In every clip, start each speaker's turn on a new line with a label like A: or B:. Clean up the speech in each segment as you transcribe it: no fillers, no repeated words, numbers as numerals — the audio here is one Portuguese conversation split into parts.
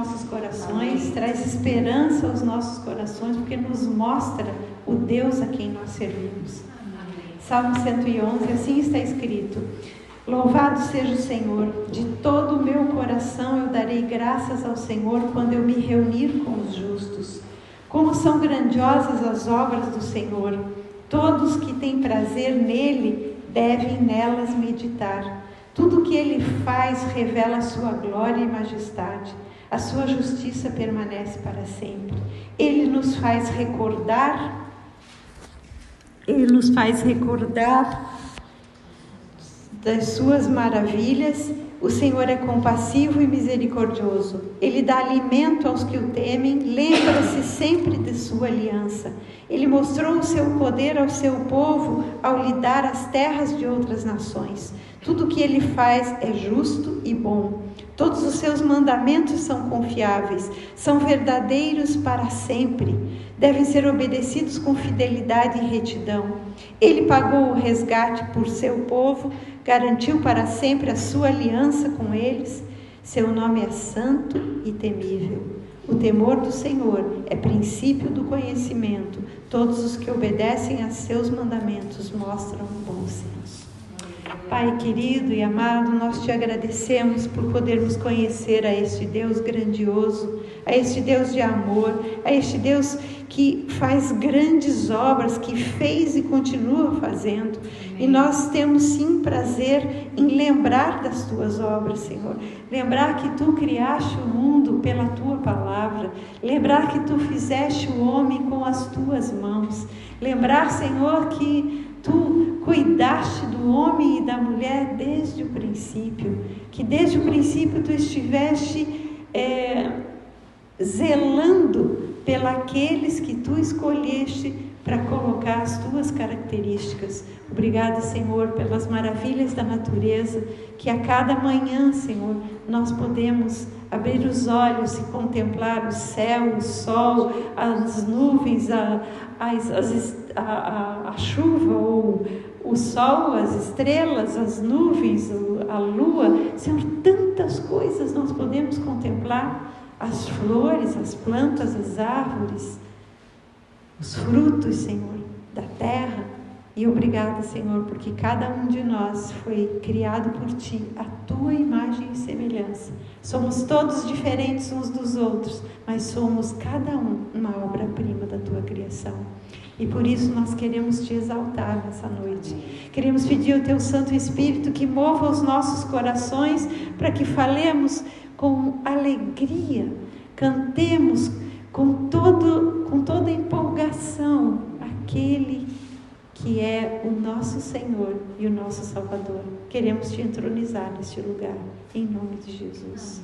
A: nossos corações, traz esperança aos nossos corações, porque nos mostra o Deus a quem nós servimos. Salmo 111, assim está escrito: louvado seja o Senhor, de todo o meu coração eu darei graças ao Senhor quando eu me reunir com os justos. Como são grandiosas as obras do Senhor, todos que têm prazer nele devem nelas meditar. Tudo que ele faz revela a sua glória e majestade, a sua justiça permanece para sempre. Ele nos faz recordar das suas maravilhas. O Senhor é compassivo e misericordioso. Ele dá alimento aos que o temem, lembra-se sempre de sua aliança. Ele mostrou o seu poder ao seu povo ao lhe dar as terras de outras nações. Tudo o que ele faz é justo e bom. Todos os seus mandamentos são confiáveis, são verdadeiros para sempre. Devem ser obedecidos com fidelidade e retidão. Ele pagou o resgate por seu povo, garantiu para sempre a sua aliança com eles. Seu nome é santo e temível. O temor do Senhor é princípio do conhecimento. Todos os que obedecem a seus mandamentos mostram bom senso. Pai querido e amado, nós te agradecemos por podermos conhecer a este Deus grandioso, a este Deus de amor, a este Deus que faz grandes obras, que fez e continua fazendo. E nós temos sim prazer em lembrar das tuas obras, Senhor. Lembrar que tu criaste o mundo pela tua palavra. Lembrar que tu fizeste o homem com as tuas mãos. Lembrar, Senhor, que tu cuidaste do homem e da mulher desde o princípio. Que desde o princípio tu estiveste zelando pelos que tu escolheste para colocar as tuas características. Obrigada, Senhor, pelas maravilhas da natureza, que a cada manhã, Senhor, nós podemos abrir os olhos e contemplar o céu, o sol, as nuvens, a chuva, ou o sol, as estrelas, as nuvens, a lua. Senhor, tantas coisas nós podemos contemplar, as flores, as plantas, as árvores, os frutos, Senhor, da terra. E obrigada, Senhor, porque cada um de nós foi criado por Ti, a Tua imagem e semelhança. Somos todos diferentes uns dos outros, mas somos cada um uma obra-prima da Tua criação. E por isso nós queremos Te exaltar nessa noite. Queremos pedir ao Teu Santo Espírito que mova os nossos corações para que falemos com alegria, cantemos com toda empolgação aquele que é o nosso Senhor e o nosso Salvador. Queremos Te entronizar neste lugar, em nome de Jesus.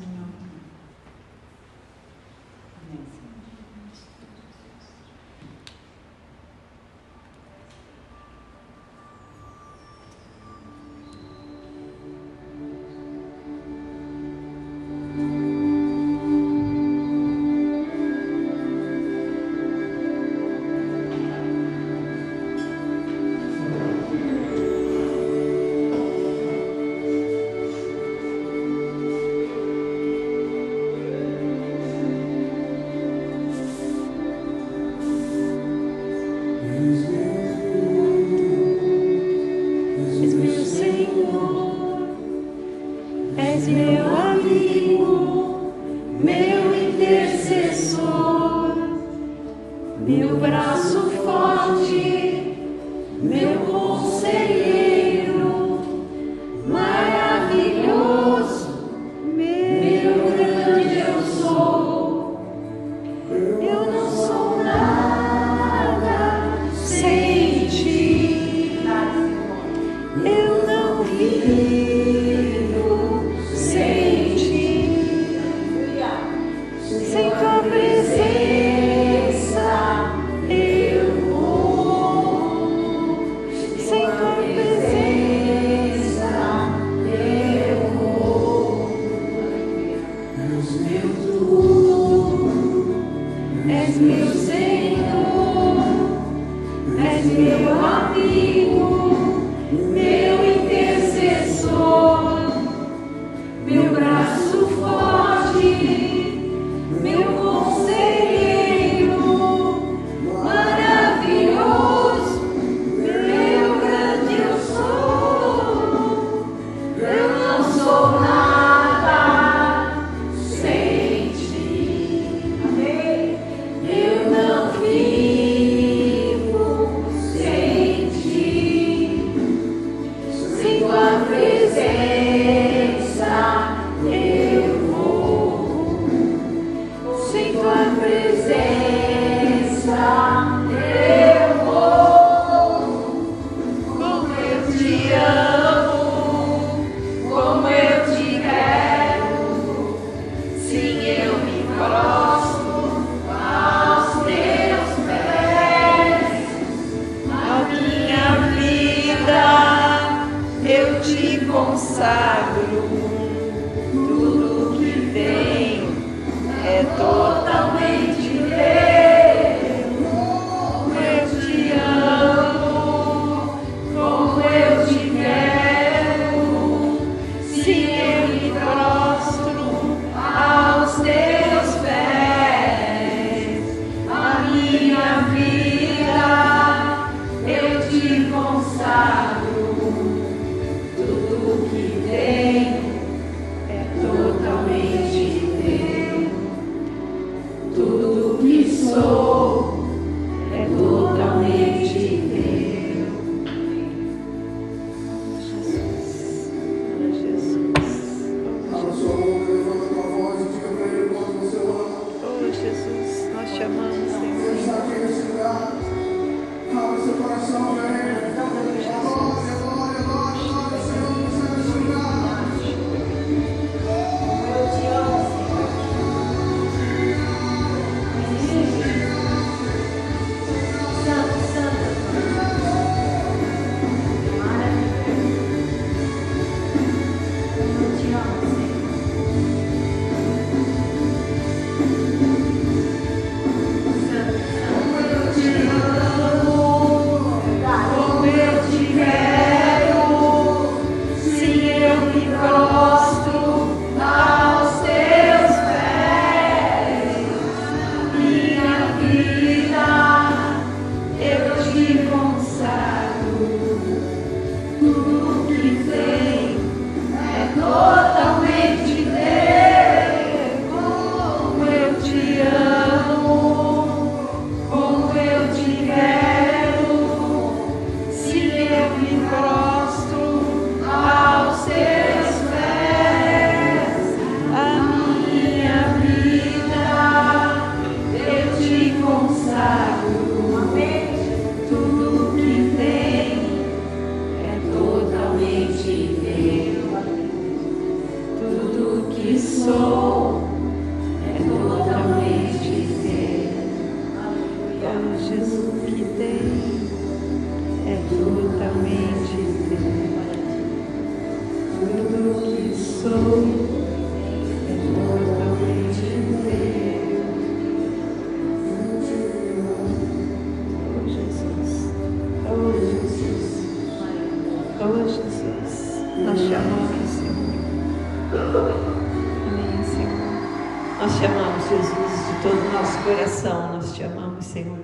A: te amamos, Jesus, de todo o nosso coração, nós te amamos, Senhor.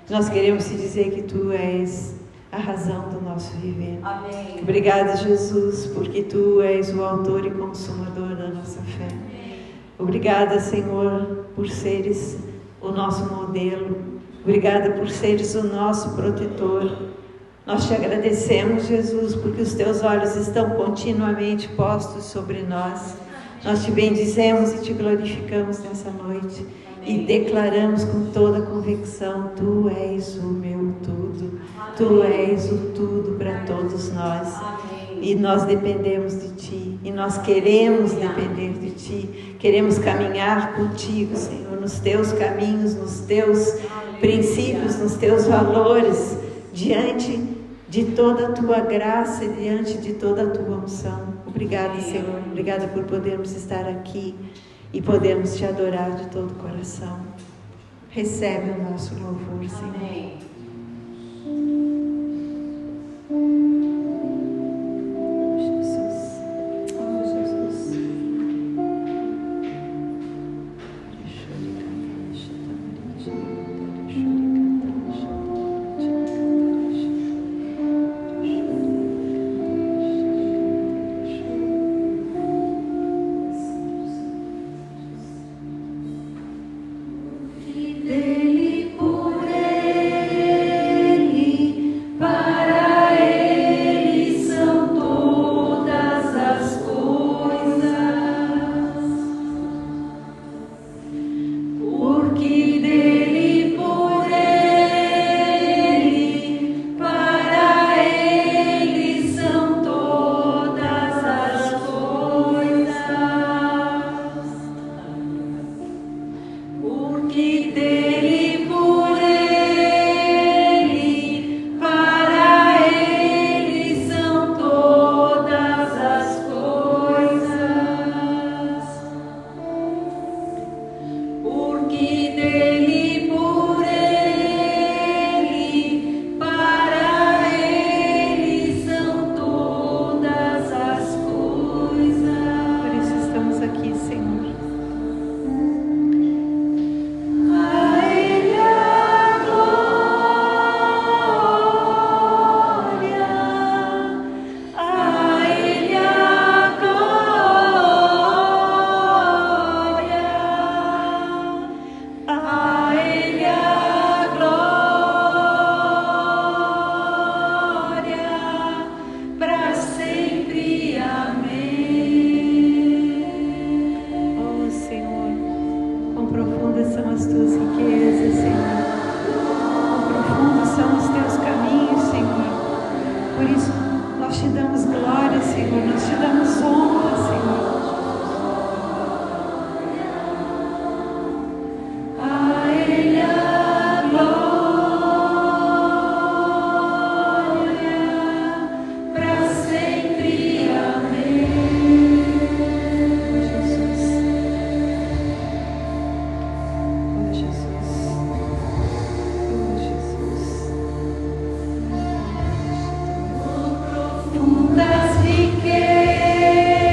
A: Nós queremos te dizer que Tu és a razão do nosso viver.
B: Amém.
A: Obrigada, Jesus, porque Tu és o autor e consumador da nossa fé. Obrigada, Senhor, por seres o nosso modelo. Obrigada por seres o nosso protetor. Nós te agradecemos, Jesus, porque os Teus olhos estão continuamente postos sobre nós. Nós te bendizemos e te glorificamos nessa noite. E declaramos com toda convicção: Tu és o meu tudo. Tu és o tudo para todos nós. E nós dependemos de Ti. E nós queremos depender de Ti. Queremos caminhar contigo, Senhor, nos Teus caminhos, nos Teus princípios, nos Teus valores, diante de toda a Tua graça e diante de toda a Tua unção. Obrigada, Senhor. Obrigada por podermos estar aqui e podermos Te adorar de todo o coração. Recebe o nosso louvor, Senhor.
B: Amém.
C: Dele, por das riquezas.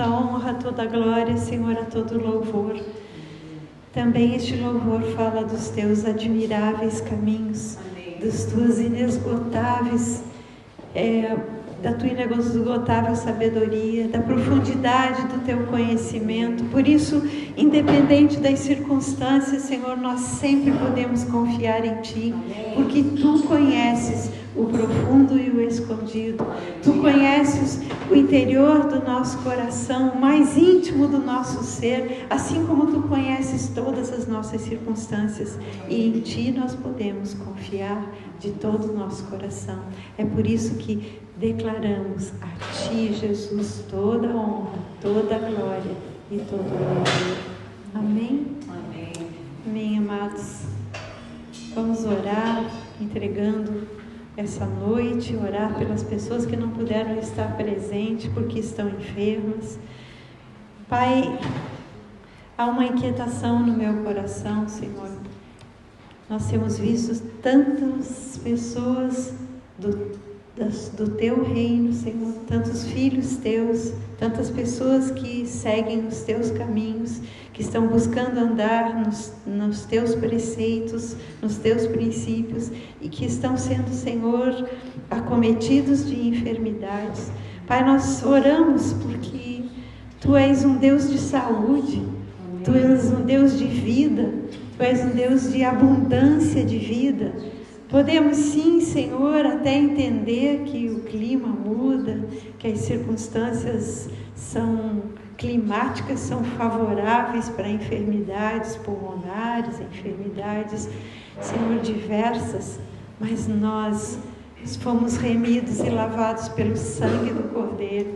A: toda honra, toda glória, Senhor, a todo louvor. Também este louvor fala dos teus admiráveis caminhos, das tuas inesgotáveis, da tua inesgotável sabedoria, da profundidade do teu conhecimento. Por isso, independente das circunstâncias, Senhor, nós sempre podemos confiar em Ti, porque Tu conheces o profundo e o escondido. Tu conheces o interior do nosso coração, o mais íntimo do nosso ser, assim como Tu conheces todas as nossas circunstâncias. E em Ti nós podemos confiar de todo o nosso coração. É por isso que declaramos a Ti, Jesus, toda a honra, toda a glória e todo o louvor. Amém?
B: Amém.
A: Amém, amados. Vamos orar, entregando essa noite, orar pelas pessoas que não puderam estar presentes porque estão enfermas. Pai, há uma inquietação no meu coração, Senhor. Nós temos visto tantas pessoas do Teu reino, Senhor, tantos filhos Teus, tantas pessoas que seguem os Teus caminhos, que estão buscando andar nos Teus preceitos, nos Teus princípios, e que estão sendo, Senhor, acometidos de enfermidades. Pai, nós oramos porque Tu és um Deus de saúde, Tu és um Deus de vida, Tu és um Deus de abundância de vida. Podemos sim, Senhor, até entender que o clima muda, que as circunstâncias climáticas são favoráveis para enfermidades pulmonares, enfermidades, Senhor, diversas, mas nós fomos remidos e lavados pelo sangue do Cordeiro.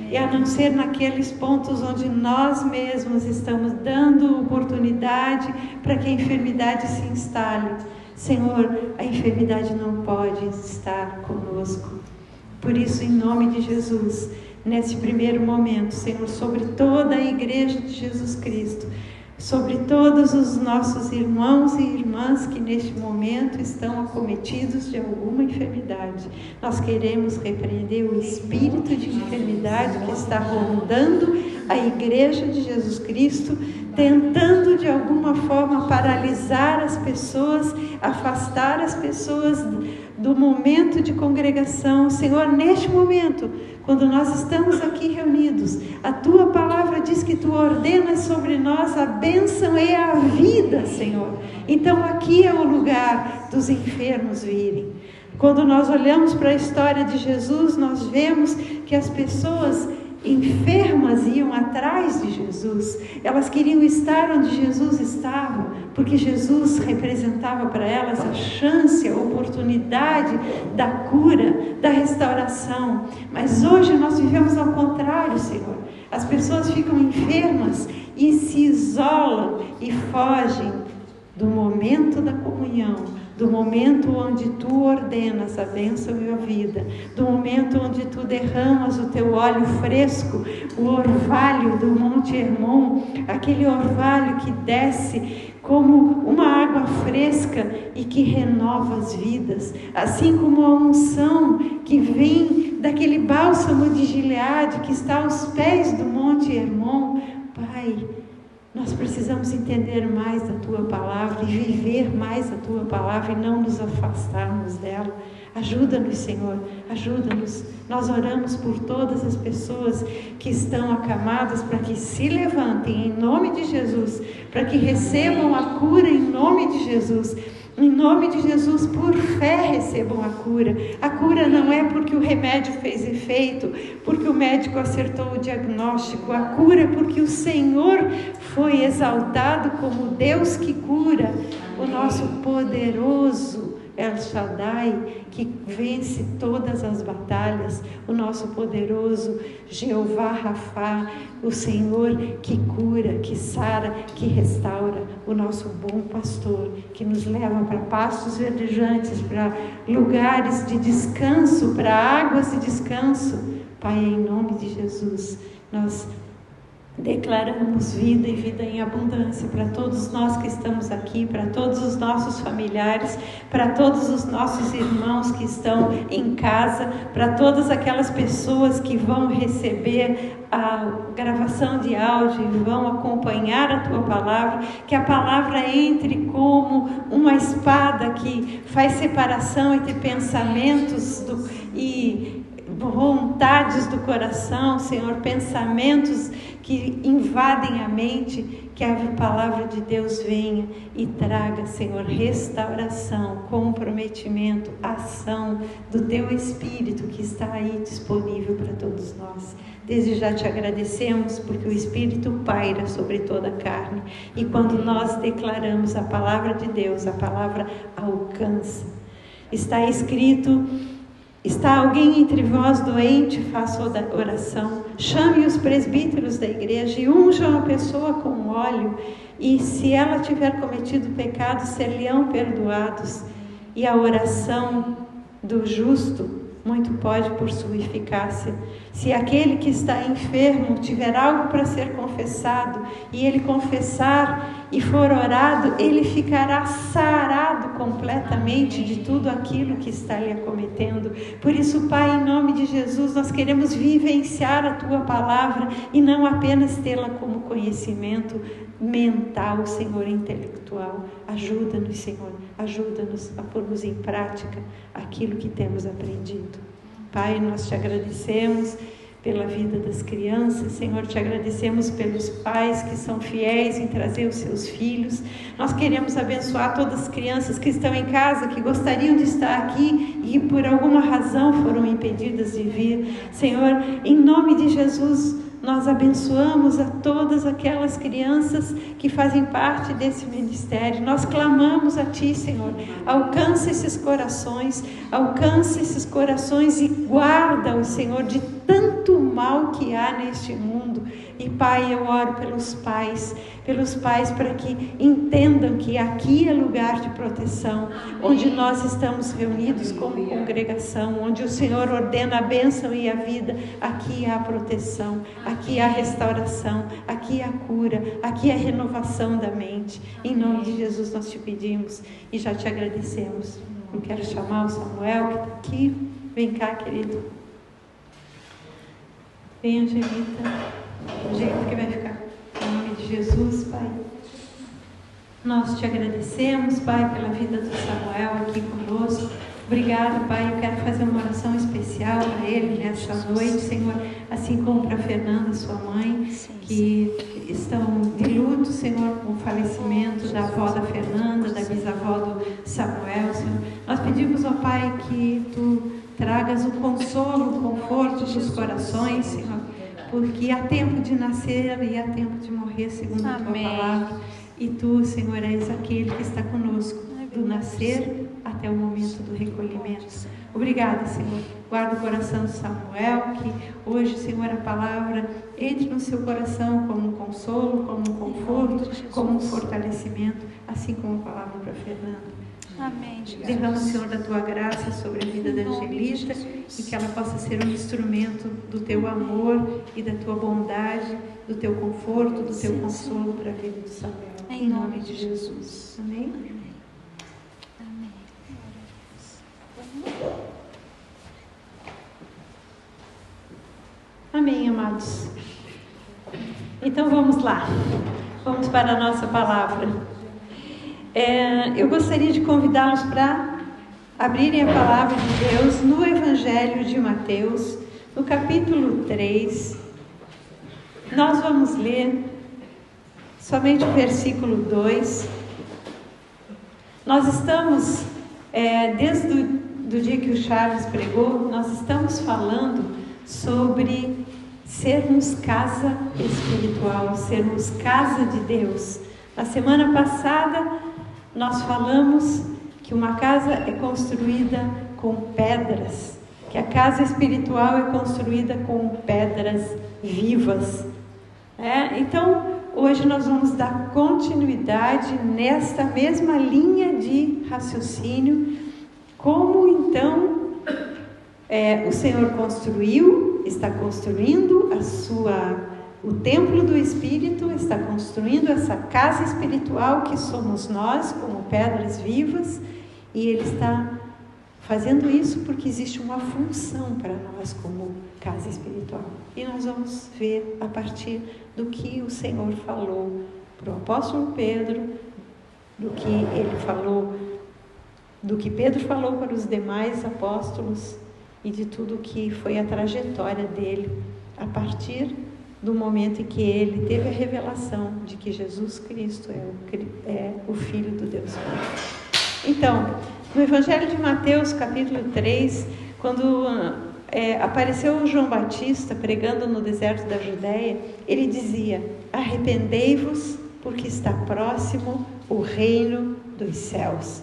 A: E a não ser naqueles pontos onde nós mesmos estamos dando oportunidade para que a enfermidade se instale, Senhor, a enfermidade não pode estar conosco. Por isso, em nome de Jesus, nesse primeiro momento, Senhor, sobre toda a igreja de Jesus Cristo, sobre todos os nossos irmãos e irmãs que neste momento estão acometidos de alguma enfermidade, nós queremos repreender o espírito de enfermidade que está rondando a igreja de Jesus Cristo, tentando de alguma forma paralisar as pessoas, afastar as pessoas do momento de congregação. Senhor, neste momento, quando nós estamos aqui reunidos, a Tua palavra diz que Tu ordenas sobre nós a bênção e a vida, Senhor. Então aqui é o lugar dos enfermos virem. Quando nós olhamos para a história de Jesus, nós vemos que as pessoas enfermas iam atrás de Jesus. Elas queriam estar onde Jesus estava, porque Jesus representava para elas a chance, a oportunidade da cura, da restauração. Mas hoje nós vivemos ao contrário, Senhor. As pessoas ficam enfermas e se isolam e fogem do momento da comunhão, do momento onde Tu ordenas a bênção e a vida, do momento onde Tu derramas o Teu óleo fresco, o orvalho do Monte Hermon, aquele orvalho que desce como uma água fresca e que renova as vidas, assim como a unção que vem daquele bálsamo de Gileade que está aos pés do Monte Hermon. Pai, nós precisamos entender mais da Tua palavra e viver mais a Tua palavra e não nos afastarmos dela. Ajuda-nos, Senhor, ajuda-nos. Nós oramos por todas as pessoas que estão acamadas para que se levantem em nome de Jesus, para que recebam a cura em nome de Jesus. Em nome de Jesus, por fé recebam a cura. A cura não é porque o remédio fez efeito, porque o médico acertou o diagnóstico. A cura é porque o Senhor foi exaltado como Deus que cura, o nosso poderoso El Shaddai, que vence todas as batalhas, o nosso poderoso Jeová Rafá, o Senhor que cura, que sara, que restaura, o nosso bom pastor, que nos leva para pastos verdejantes, para lugares de descanso, para águas de descanso. Pai, em nome de Jesus, nós Declaramos vida e vida em abundância para todos nós que estamos aqui, para todos os nossos familiares, para todos os nossos irmãos que estão em casa, para todas aquelas pessoas que vão receber a gravação de áudio e vão acompanhar a Tua palavra, que a palavra entre como uma espada que faz separação entre pensamentos e vontades do coração, Senhor, pensamentos que invadem a mente, que a palavra de Deus venha e traga, Senhor, restauração, comprometimento, ação do Teu Espírito que está aí disponível para todos nós. Desde já te agradecemos porque o Espírito paira sobre toda a carne e quando nós declaramos a palavra de Deus, a palavra alcança. Está escrito: está alguém entre vós doente? Faça oração. Chame os presbíteros da igreja e unjam a pessoa com óleo. E se ela tiver cometido pecado, ser-lhe-ão perdoados. E a oração do justo muito pode por sua eficácia. Se aquele que está enfermo tiver algo para ser confessado, e ele confessar e for orado, ele ficará sarado completamente de tudo aquilo que está lhe acometendo. Por isso, Pai, em nome de Jesus, nós queremos vivenciar a Tua palavra e não apenas tê-la como conhecimento mental, Senhor, intelectual. Ajuda-nos, Senhor, ajuda-nos a pormos em prática aquilo que temos aprendido. Pai, nós te agradecemos pela vida das crianças, Senhor, te agradecemos pelos pais que são fiéis em trazer os seus filhos. Nós queremos abençoar todas as crianças que estão em casa, que gostariam de estar aqui e por alguma razão foram impedidas de vir. Senhor, em nome de Jesus, nós abençoamos a todas aquelas crianças que fazem parte desse ministério. Nós clamamos a Ti, Senhor, alcança esses corações e guarda-os, Senhor, de tanto mal que há neste mundo. E Pai, eu oro pelos pais para que entendam que aqui é lugar de proteção, onde nós estamos reunidos como congregação, onde o Senhor ordena a bênção e a vida. Aqui há proteção, aqui há restauração, aqui há cura, aqui há renovação da mente. Em nome de Jesus nós te pedimos e já te agradecemos. Eu quero chamar o Samuel que está aqui. Vem cá, querido. Vem, Angelita. Do jeito que vai ficar. Em nome de Jesus, Pai. Nós te agradecemos, Pai, pela vida do Samuel aqui conosco. Obrigado, Pai. Eu quero fazer uma oração especial para ele nessa noite, Senhor, assim como para a Fernanda, sua mãe, que estão de luto, Senhor, com o falecimento da avó da Fernanda, da bisavó do Samuel, Senhor. Nós pedimos, ó Pai, que Tu tragas o consolo, o conforto dos corações, Senhor, porque há tempo de nascer e há tempo de morrer, segundo a Tua palavra. E Tu, Senhor, és aquele que está conosco, do nascer até o momento do recolhimento. Obrigada, Senhor. Guarda o coração de Samuel, que hoje, Senhor, a palavra entre no seu coração como um consolo, como um conforto, como um fortalecimento, assim como a palavra para Fernanda.
B: Amém.
A: Derrama, Senhor, da Tua graça sobre a vida da Angelita e que ela possa ser um instrumento do Teu amor e da Tua bondade, do Teu conforto, do Teu consolo para a vida de Samuel. Em nome de Jesus. Amém? Amém, amados. Então vamos lá. Vamos para a nossa palavra. Eu gostaria de convidá-los para abrirem a palavra de Deus no Evangelho de Mateus, no capítulo 3. Nós vamos ler somente o versículo 2. Nós estamos, desde o dia que o Charles pregou, nós estamos falando sobre sermos casa espiritual, sermos casa de Deus. Na semana passada, nós falamos que uma casa é construída com pedras, que a casa espiritual é construída com pedras vivas. Então, hoje nós vamos dar continuidade nesta mesma linha de raciocínio, como então o Senhor construiu, está construindo a sua o templo do Espírito, está construindo essa casa espiritual que somos nós, como pedras vivas, e Ele está fazendo isso porque existe uma função para nós como casa espiritual. E nós vamos ver a partir do que o Senhor falou para o apóstolo Pedro, do que ele falou, do que Pedro falou para os demais apóstolos e de tudo que foi a trajetória dele a partir do momento em que ele teve a revelação de que Jesus Cristo é o Filho do Deus Pai. Então, no Evangelho de Mateus, capítulo 3, quando apareceu João Batista pregando no deserto da Judéia, ele dizia: arrependei-vos, porque está próximo o reino dos céus.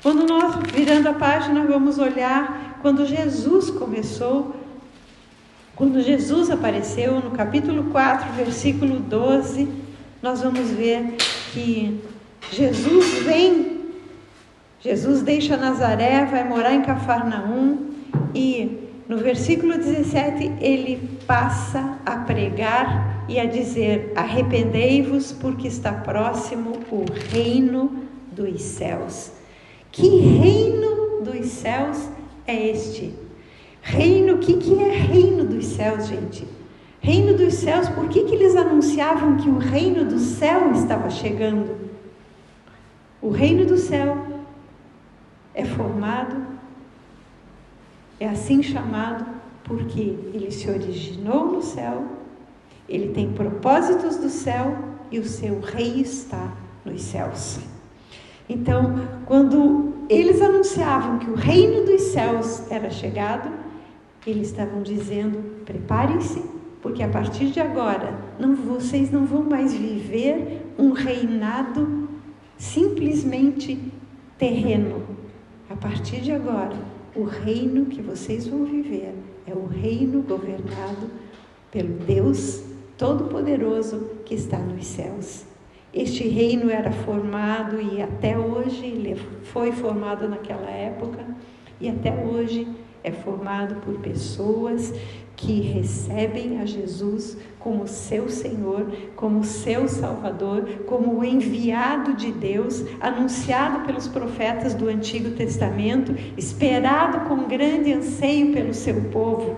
A: Quando nós, virando a página, vamos olhar quando Jesus apareceu no capítulo 4, versículo 12, nós vamos ver que Jesus deixa Nazaré, vai morar em Cafarnaum, e no versículo 17 ele passa a pregar e a dizer: arrependei-vos, porque está próximo o reino dos céus. Que reino dos céus é este? Reino, o que é reino dos céus, gente? Reino dos céus, por que eles anunciavam que o reino do céu estava chegando? O reino do céu é formado, é assim chamado, porque ele se originou no céu, ele tem propósitos do céu e o seu rei está nos céus. Então, quando eles anunciavam que o reino dos céus era chegado, eles estavam dizendo: preparem-se, porque a partir de agora vocês não vão mais viver um reinado simplesmente terreno. A partir de agora, o reino que vocês vão viver é o reino governado pelo Deus Todo-Poderoso que está nos céus. Este reino era formado, e até hoje ele foi formado naquela época, e até hoje é formado por pessoas que recebem a Jesus como seu Senhor, como seu Salvador, como o enviado de Deus, anunciado pelos profetas do Antigo Testamento, esperado com grande anseio pelo seu povo.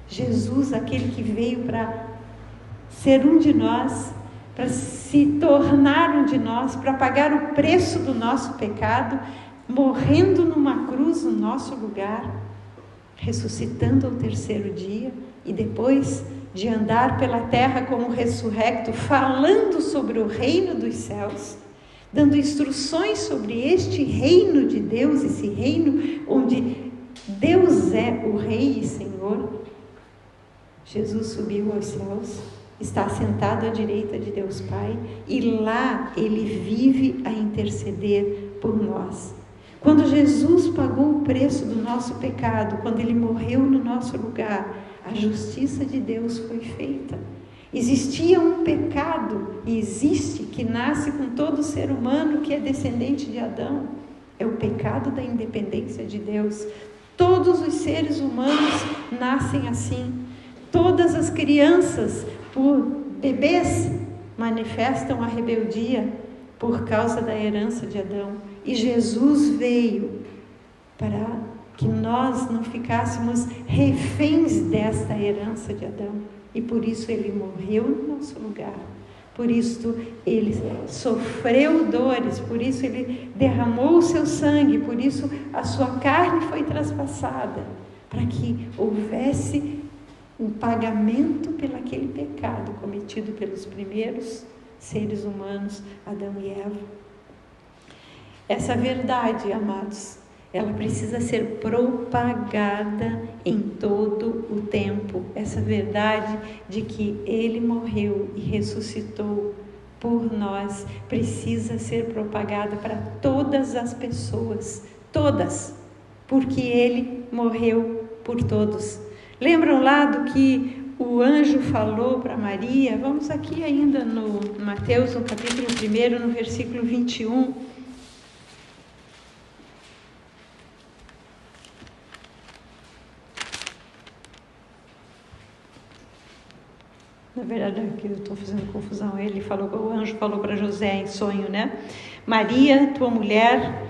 A: Jesus, aquele que veio para ser um de nós, para se tornar um de nós, para pagar o preço do nosso pecado, morrendo numa cruz no nosso lugar, ressuscitando ao terceiro dia, e depois de andar pela terra como ressurrecto, falando sobre o reino dos céus, dando instruções sobre este reino de Deus, esse reino onde Deus é o Rei e Senhor. Jesus subiu aos céus, está sentado à direita de Deus Pai, e lá ele vive a interceder por nós. Quando Jesus pagou o preço do nosso pecado, quando ele morreu no nosso lugar, a justiça de Deus foi feita. Existia um pecado, e existe, que nasce com todo ser humano que é descendente de Adão. É o pecado da independência de Deus. Todos os seres humanos nascem assim. Todas as crianças, por bebês, manifestam a rebeldia por causa da herança de Adão. E Jesus veio para que nós não ficássemos reféns desta herança de Adão. E por isso ele morreu no nosso lugar. Por isso ele sofreu dores, por isso ele derramou o seu sangue, por isso a sua carne foi traspassada, para que houvesse um pagamento pelo aquele pecado cometido pelos primeiros seres humanos, Adão e Eva. Essa verdade, amados, ela precisa ser propagada em todo o tempo. Essa verdade de que ele morreu e ressuscitou por nós precisa ser propagada para todas as pessoas, todas, porque ele morreu por todos. Lembram lá do que o anjo falou para Maria? Vamos aqui ainda no Mateus, no capítulo 1, no versículo 21. Na verdade, aqui eu estou fazendo confusão. O anjo falou para José em sonho, né? Maria, tua mulher,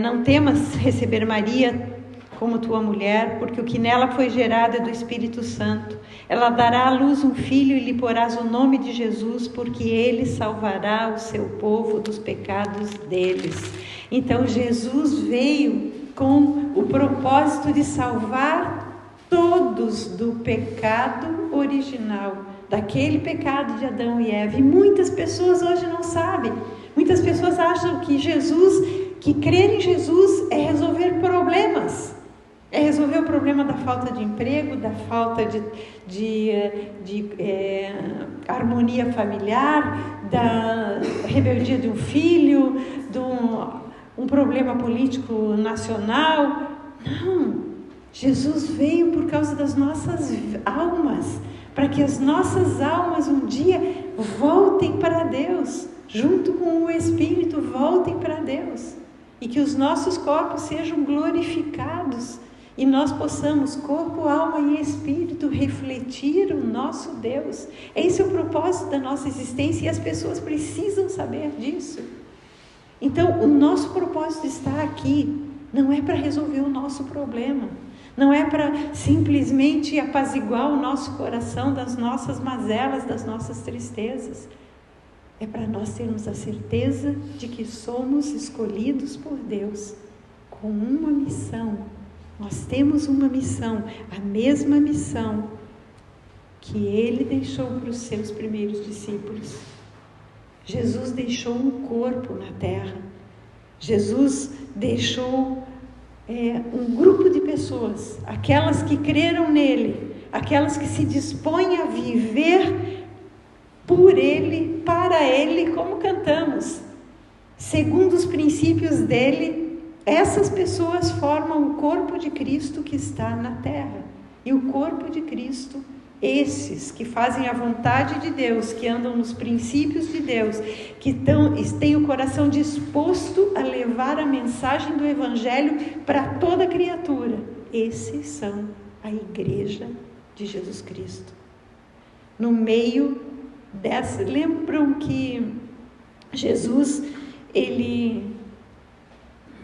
A: não temas receber Maria como tua mulher, porque o que nela foi gerado é do Espírito Santo. Ela dará à luz um filho e lhe porás o nome de Jesus, porque ele salvará o seu povo dos pecados deles. Então Jesus veio com o propósito de salvar todos do pecado original, daquele pecado de Adão e Eva. E muitas pessoas hoje não sabem. Muitas pessoas acham que crer em Jesus é resolver problemas. É resolver o problema da falta de emprego, da falta de harmonia familiar, da rebeldia de um filho, de um problema político nacional. Não, Jesus veio por causa das nossas almas, para que as nossas almas um dia voltem para Deus, junto com o Espírito, voltem para Deus, e que os nossos corpos sejam glorificados, e nós possamos, corpo, alma e espírito, refletir o nosso Deus. Esse é o propósito da nossa existência, e as pessoas precisam saber disso. Então, o nosso propósito de estar aqui não é para resolver o nosso problema, não é para simplesmente apaziguar o nosso coração das nossas mazelas, das nossas tristezas. É para nós termos a certeza de que somos escolhidos por Deus com uma missão. Nós temos uma missão, a mesma missão que Ele deixou para os seus primeiros discípulos. Jesus deixou um corpo na terra. Jesus deixou um grupo de pessoas, aquelas que creram nele, aquelas que se dispõem a viver por Ele, para Ele, como cantamos, segundo os princípios dele. Essas pessoas formam o corpo de Cristo que está na terra. E o corpo de Cristo, esses que fazem a vontade de Deus, que andam nos princípios de Deus, que têm o coração disposto a levar a mensagem do Evangelho para toda criatura. Esses são a Igreja de Jesus Cristo. No meio dessa, lembram que Jesus,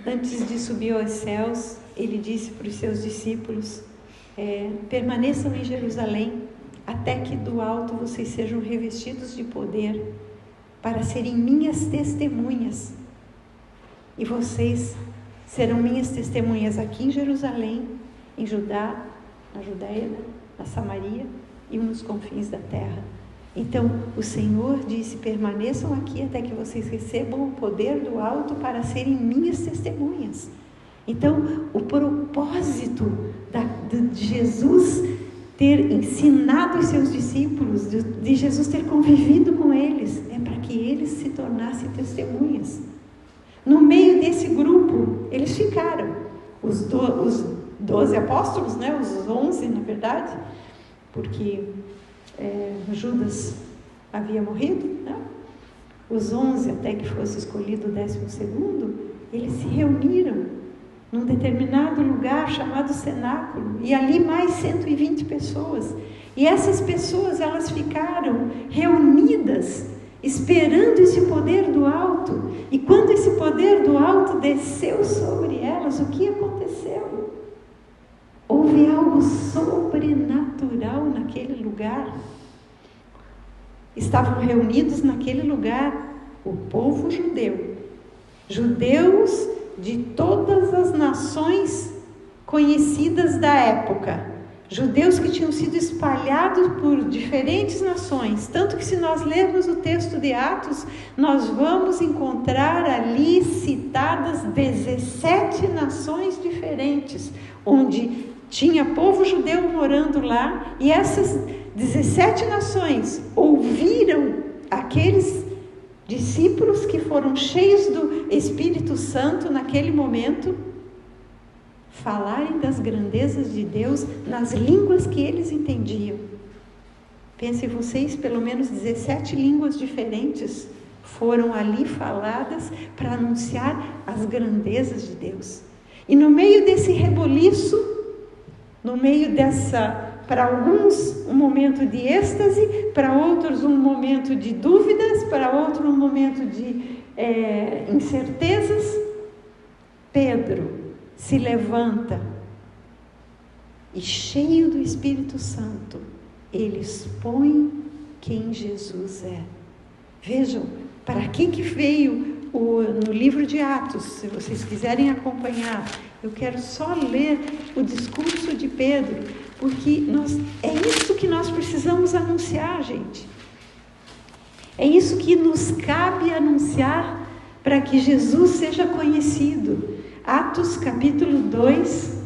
A: antes de subir aos céus, ele disse para os seus discípulos, permaneçam em Jerusalém, até que do alto vocês sejam revestidos de poder, para serem minhas testemunhas. E vocês serão minhas testemunhas aqui em Jerusalém, em Judá, na Judéia, na Samaria e nos confins da terra. Então, o Senhor disse, permaneçam aqui até que vocês recebam o poder do alto para serem minhas testemunhas. Então, o propósito de Jesus ter ensinado os seus discípulos, de Jesus ter convivido com eles, é para que eles se tornassem testemunhas. No meio desse grupo, eles ficaram, os 12 apóstolos, né? Os 11, na verdade, porque Judas havia morrido, né? Os 11, até que fosse escolhido o 12º, eles se reuniram num determinado lugar chamado cenáculo, e ali mais 120 pessoas, e essas pessoas, elas ficaram reunidas, esperando esse poder do alto. E quando esse poder do alto desceu sobre elas, o que aconteceu? Houve algo sobrenatural naquele lugar. Estavam reunidos naquele lugar o povo judeu, judeus de todas as nações conhecidas da época, judeus que tinham sido espalhados por diferentes nações, tanto que se nós lermos o texto de Atos, nós vamos encontrar ali citadas 17 nações diferentes, onde tinha povo judeu morando lá, e essas 17 nações ouviram aqueles discípulos que foram cheios do Espírito Santo naquele momento falarem das grandezas de Deus nas línguas que eles entendiam. Pensem vocês, pelo menos 17 línguas diferentes foram ali faladas para anunciar as grandezas de Deus. E no meio desse reboliço, no meio dessa para alguns um momento de êxtase, para outros um momento de dúvidas, para outro um momento de incertezas. Pedro se levanta e, cheio do Espírito Santo, ele expõe quem Jesus é. Vejam, para quem que veio no livro de Atos, se vocês quiserem acompanhar, eu quero só ler o discurso de Pedro, porque é isso que nós precisamos anunciar, gente. É isso que nos cabe anunciar para que Jesus seja conhecido. Atos capítulo 2,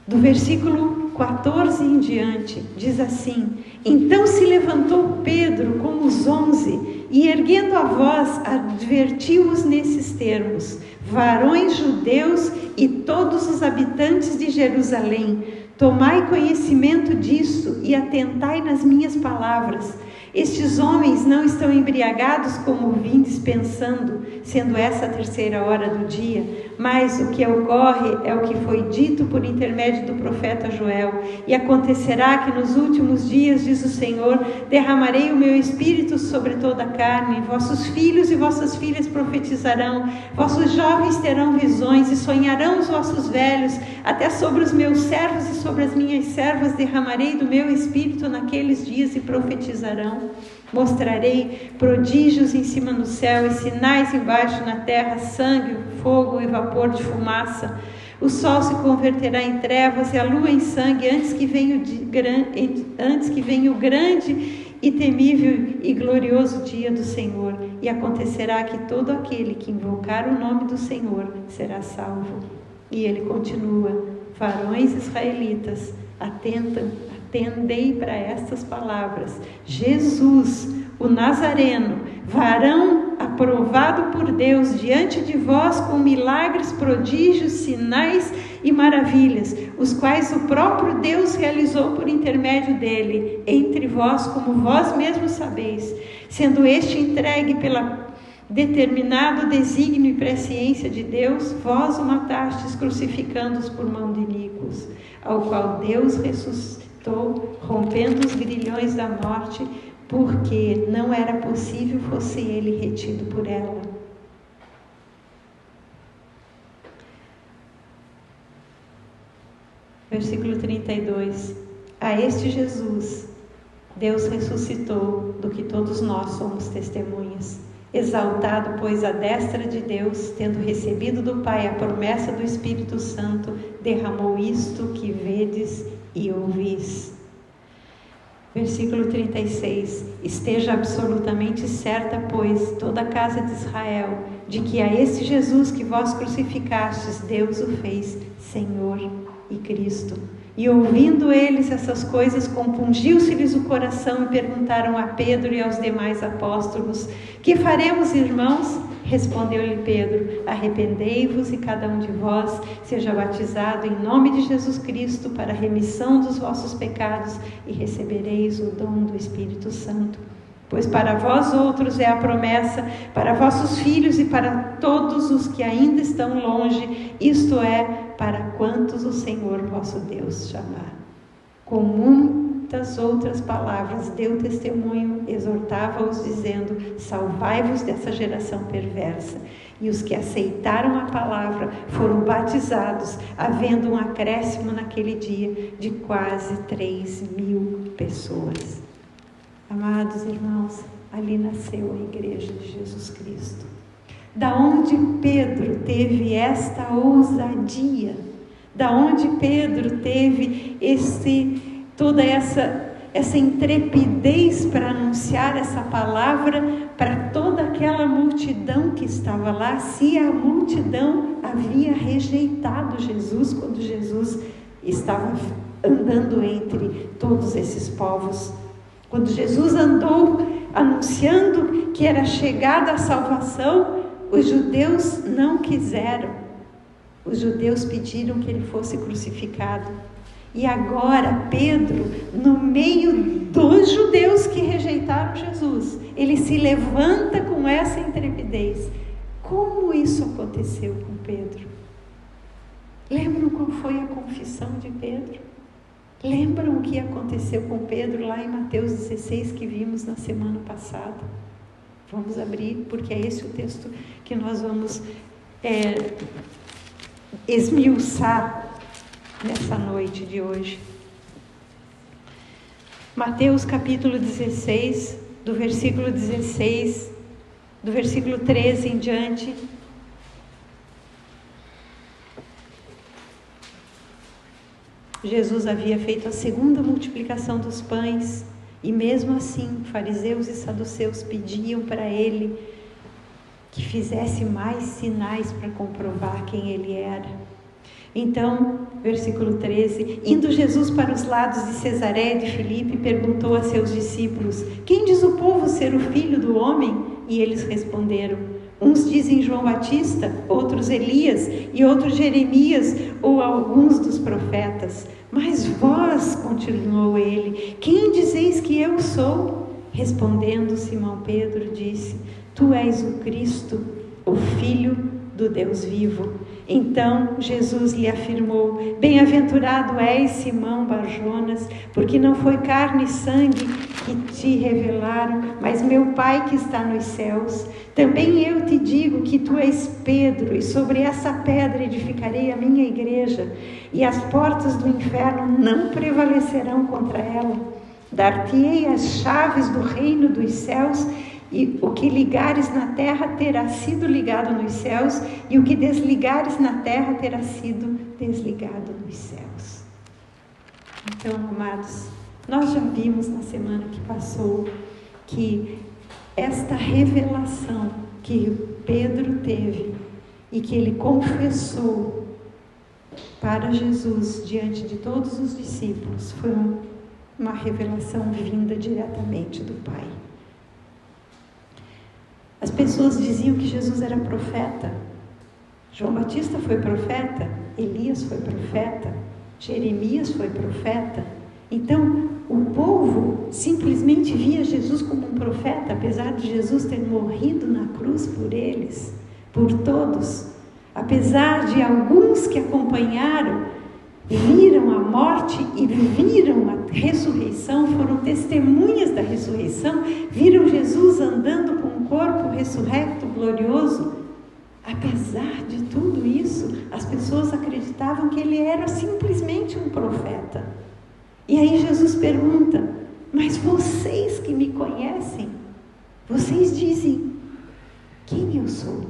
A: do versículo 14 em diante, diz assim: Então se levantou Pedro com os 11 e, erguendo a voz, advertiu-os nesses termos: Varões judeus e todos os habitantes de Jerusalém, tomai conhecimento disso e atentai nas minhas palavras. Estes homens não estão embriagados como vindes pensando, sendo essa a 3ª hora do dia, mas o que ocorre é o que foi dito por intermédio do profeta Joel. E acontecerá que nos últimos dias, diz o Senhor, derramarei o meu espírito sobre toda a carne, vossos filhos e vossas filhas profetizarão, vossos jovens terão visões e sonharão os vossos velhos, até sobre os meus servos e sobre as minhas servas derramarei do meu espírito naqueles dias e profetizarão. Mostrarei prodígios em cima no céu e sinais embaixo na terra, sangue, fogo e vapor de fumaça. O sol se converterá em trevas e a lua em sangue antes que venha o grande e temível e glorioso dia do Senhor. E acontecerá que todo aquele que invocar o nome do Senhor será salvo. E ele continua: varões israelitas, atendei para estas palavras. Jesus, o Nazareno, varão aprovado por Deus diante de vós com milagres, prodígios, sinais e maravilhas, os quais o próprio Deus realizou por intermédio dele, entre vós, como vós mesmos sabeis, sendo este entregue pela determinado desígnio e presciência de Deus, vós o matastes, crucificando-os por mão de iníquos, ao qual Deus ressuscitou, rompendo os grilhões da morte, porque não era possível fosse ele retido por ela. Versículo 32. A este Jesus, Deus ressuscitou, do que todos nós somos testemunhas. Exaltado, pois, à destra de Deus, tendo recebido do Pai a promessa do Espírito Santo, derramou isto que vedes e ouvis. Versículo 36. Esteja absolutamente certa, pois, toda a casa de Israel, de que a esse Jesus que vós crucificastes, Deus o fez Senhor e Cristo. E ouvindo eles essas coisas, compungiu-se-lhes o coração e perguntaram a Pedro e aos demais apóstolos: que faremos, irmãos? Respondeu-lhe Pedro: arrependei-vos e cada um de vós seja batizado em nome de Jesus Cristo para a remissão dos vossos pecados e recebereis o dom do Espírito Santo. Pois para vós outros é a promessa, para vossos filhos e para todos os que ainda estão longe, isto é, para quantos o Senhor vosso Deus chamar. Com muitas outras palavras deu testemunho, exortava-os dizendo: salvai-vos dessa geração perversa. E os que aceitaram a palavra foram batizados, havendo um acréscimo naquele dia de quase 3.000 pessoas. Amados irmãos, ali nasceu a Igreja de Jesus Cristo. Da onde Pedro teve esta ousadia, da onde Pedro teve toda essa intrepidez para anunciar essa palavra para toda aquela multidão que estava lá, se a multidão havia rejeitado Jesus quando Jesus estava andando entre todos esses povos. Quando Jesus andou anunciando que era chegada a salvação, os judeus não quiseram. Os judeus pediram que ele fosse crucificado. E agora Pedro, no meio dos judeus que rejeitaram Jesus, ele se levanta com essa intrepidez. Como isso aconteceu com Pedro? Lembram qual foi a confissão de Pedro? Lembram o que aconteceu com Pedro lá em Mateus 16 que vimos na semana passada? Vamos abrir, porque é esse o texto que nós vamos esmiuçar nessa noite de hoje. Mateus capítulo 16, do versículo 16, do versículo 13 em diante. Jesus havia feito a segunda multiplicação dos pães, e mesmo assim, fariseus e saduceus pediam para ele que fizesse mais sinais para comprovar quem ele era. Então, versículo 13, indo Jesus para os lados de Cesareia de Filipe, perguntou a seus discípulos: quem diz o povo ser o Filho do Homem? E eles responderam: uns dizem João Batista, outros Elias, e outros Jeremias, ou alguns dos profetas. Mas vós, continuou ele, quem dizeis que eu sou? Respondendo Simão Pedro, disse: tu és o Cristo, o Filho do Deus vivo. Então Jesus lhe afirmou: bem-aventurado és, Simão Bar-Jonas, porque não foi carne e sangue que te revelaram, mas meu Pai que está nos céus. Também eu te digo que tu és Pedro, e sobre essa pedra edificarei a minha igreja, e as portas do inferno não prevalecerão contra ela. Dar-te-ei as chaves do reino dos céus, e o que ligares na terra terá sido ligado nos céus, e o que desligares na terra terá sido desligado nos céus. Então, amados, nós já vimos na semana que passou que esta revelação que Pedro teve e que ele confessou para Jesus diante de todos os discípulos foi uma revelação vinda diretamente do Pai. As pessoas diziam que Jesus era profeta. João Batista foi profeta, Elias foi profeta, Jeremias foi profeta. Então, o povo simplesmente via Jesus como um profeta, apesar de Jesus ter morrido na cruz por eles, por todos. Apesar de alguns que acompanharam, viram a morte e viram a ressurreição, foram testemunhas da ressurreição, viram Jesus andando com um corpo ressurrecto, glorioso. Apesar de tudo isso, as pessoas acreditavam que ele era simplesmente um profeta. E aí Jesus pergunta: mas vocês que me conhecem, vocês dizem quem eu sou?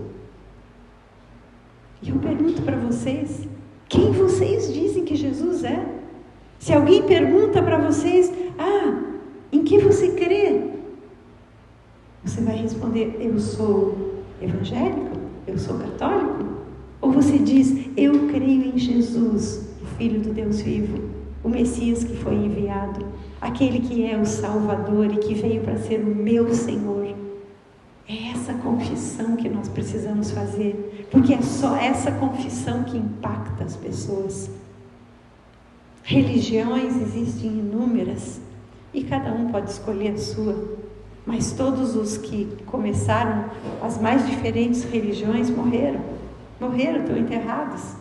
A: E eu pergunto para vocês: quem vocês dizem que Jesus é? Se alguém pergunta para vocês: em que você crê? Você vai responder: eu sou evangélico? Eu sou católico? Ou você diz: eu creio em Jesus, o Filho do Deus vivo, o Messias que foi enviado, aquele que é o Salvador e que veio para ser o meu Senhor? É essa confissão que nós precisamos fazer, porque é só essa confissão que impacta as pessoas. Religiões existem inúmeras e cada um pode escolher a sua, mas todos os que começaram as mais diferentes religiões morreram, estão enterrados.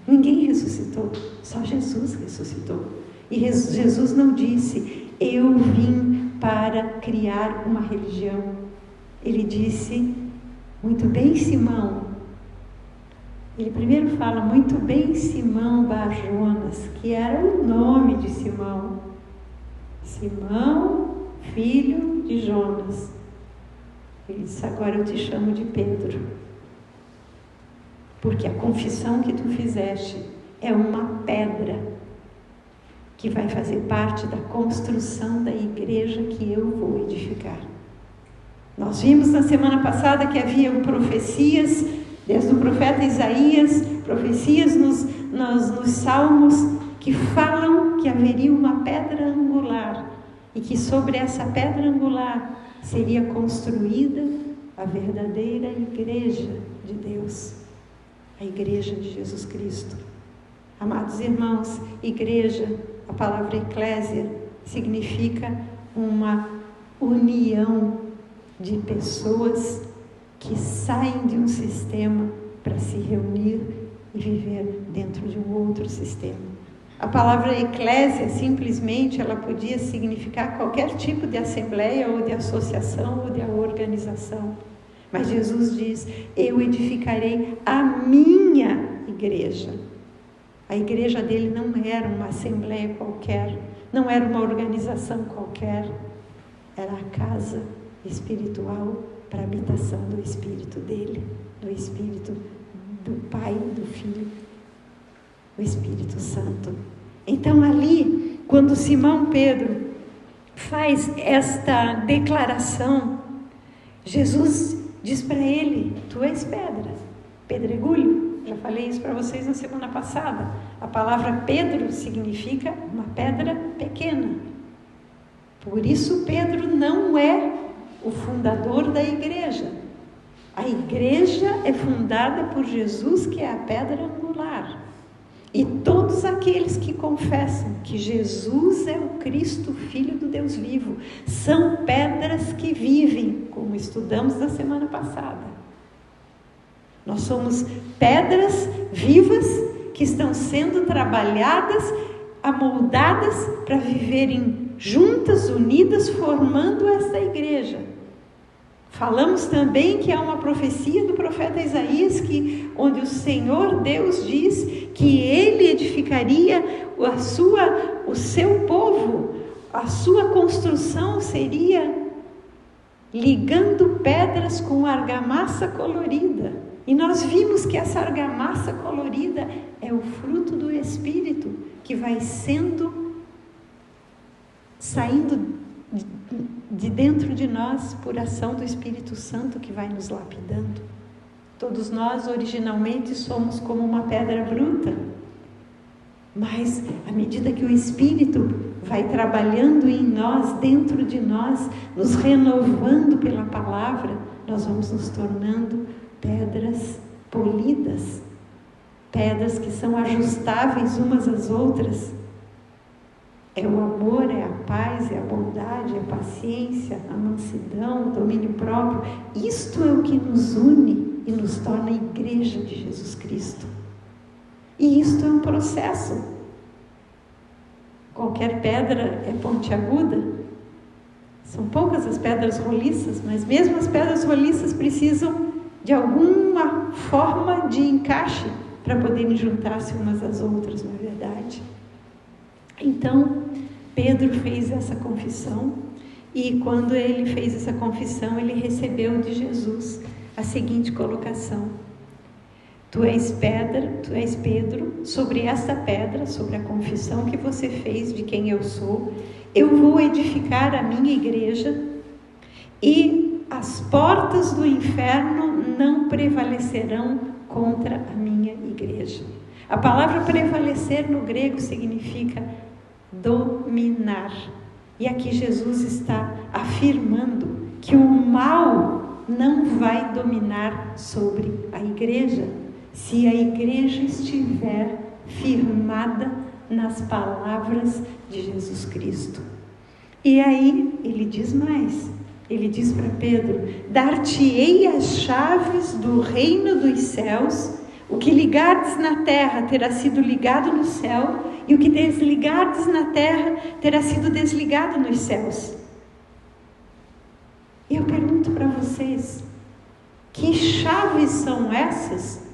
A: Ninguém ressuscitou, só Jesus ressuscitou. E Jesus não disse: eu vim para criar uma religião. Ele disse: muito bem, Simão. Ele primeiro fala: muito bem, Simão Bar-Jonas, que era o nome de Simão. Simão, filho de Jonas. Ele disse: agora eu te chamo de Pedro, porque a confissão que tu fizeste é uma pedra que vai fazer parte da construção da igreja que eu vou edificar. Nós vimos na semana passada que havia profecias, desde o profeta Isaías, profecias nos Salmos, que falam que haveria uma pedra angular e que sobre essa pedra angular seria construída a verdadeira igreja de Deus, a igreja de Jesus Cristo. Amados irmãos, igreja, a palavra eclésia, significa uma união de pessoas que saem de um sistema para se reunir e viver dentro de um outro sistema. A palavra eclésia, simplesmente, ela podia significar qualquer tipo de assembleia ou de associação ou de organização. Mas Jesus diz: eu edificarei a minha igreja. A igreja dele não era uma assembleia qualquer, não era uma organização qualquer, era a casa espiritual para a habitação do Espírito dele, do Espírito do Pai, do Filho, o Espírito Santo. Então ali, quando Simão Pedro faz esta declaração, Jesus diz para ele: tu és pedra, pedregulho. Já falei isso para vocês na semana passada. A palavra Pedro significa uma pedra pequena. Por isso Pedro não é o fundador da igreja. A igreja é fundada por Jesus, que é a pedra angular. E todos aqueles que confessam que Jesus é o Cristo, Filho do Deus vivo, são pedras que vivem, como estudamos na semana passada. Nós somos pedras vivas que estão sendo trabalhadas, amoldadas para viverem juntas, unidas, formando esta igreja. Falamos também que há uma profecia do profeta Isaías, onde o Senhor Deus diz que Ele edificaria o seu povo, a sua construção seria ligando pedras com argamassa colorida. E nós vimos que essa argamassa colorida é o fruto do Espírito, que vai saindo de dentro de nós por ação do Espírito Santo, que vai nos lapidando. Todos nós originalmente somos como uma pedra bruta, mas à medida que o Espírito vai trabalhando em nós, dentro de nós, nos renovando pela palavra, nós vamos nos tornando pedras polidas, pedras que são ajustáveis umas às outras. É o amor, é a paz, é a bondade, é a paciência, a mansidão, o domínio próprio. Isto é o que nos une e nos torna a igreja de Jesus Cristo. E isto é um processo. Qualquer pedra é pontiaguda. São poucas as pedras roliças, mas mesmo as pedras roliças precisam de alguma forma de encaixe para poderem juntar-se umas às outras, não é verdade? Então, Pedro fez essa confissão, e quando ele fez essa confissão, ele recebeu de Jesus a seguinte colocação: tu és pedra, tu és Pedro, sobre esta pedra, sobre a confissão que você fez de quem eu sou, eu vou edificar a minha igreja, e as portas do inferno não prevalecerão contra a minha igreja. A palavra prevalecer no grego significa dominar. E aqui Jesus está afirmando que o mal não vai dominar sobre a igreja, se a igreja estiver firmada nas palavras de Jesus Cristo. E aí ele diz mais. Ele diz para Pedro: dar-te-ei as chaves do reino dos céus, o que ligardes na terra terá sido ligado no céu, e o que desligardes na terra terá sido desligado nos céus. Eu pergunto para vocês, que chaves são essas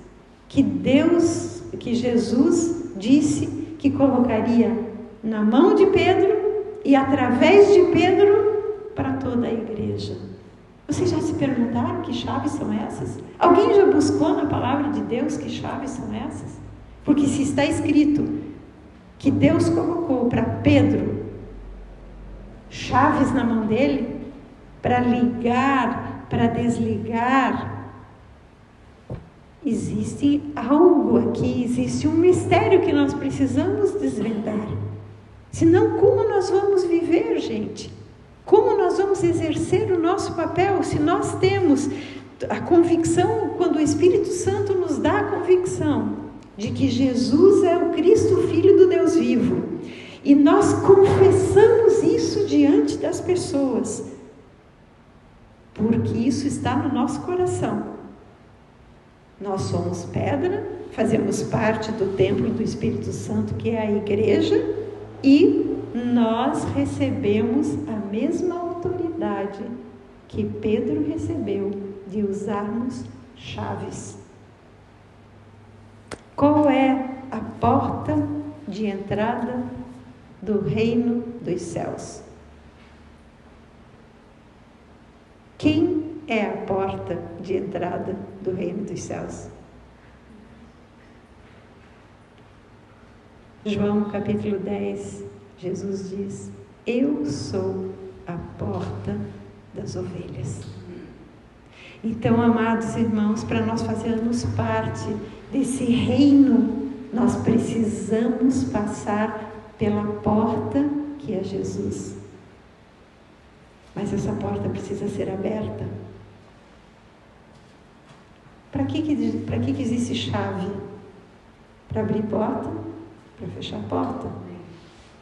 A: que Jesus disse que colocaria na mão de Pedro e através de Pedro para toda a igreja? Vocês já se perguntaram que chaves são essas? Alguém já buscou na palavra de Deus que chaves são essas? Porque se está escrito que Deus colocou para Pedro chaves na mão dele, para ligar, para desligar, existe algo aqui, existe um mistério que nós precisamos desvendar. Senão, como nós vamos viver, gente? Como nós vamos exercer o nosso papel se nós temos a convicção, quando o Espírito Santo nos dá a convicção de que Jesus é o Cristo, Filho do Deus vivo, e nós confessamos isso diante das pessoas, porque isso está no nosso coração. Nós somos pedra, fazemos parte do templo do Espírito Santo, que é a igreja, e nós recebemos a mesma autoridade que Pedro recebeu de usarmos chaves. Qual é a porta de entrada do reino dos céus? Quem é a porta de entrada do reino dos céus? João capítulo 10, Jesus diz: eu sou a porta das ovelhas. Então, amados irmãos, para nós fazermos parte desse reino, nós precisamos passar pela porta que é Jesus. Mas essa porta precisa ser aberta. Para que existe chave? Para abrir porta? Para fechar a porta?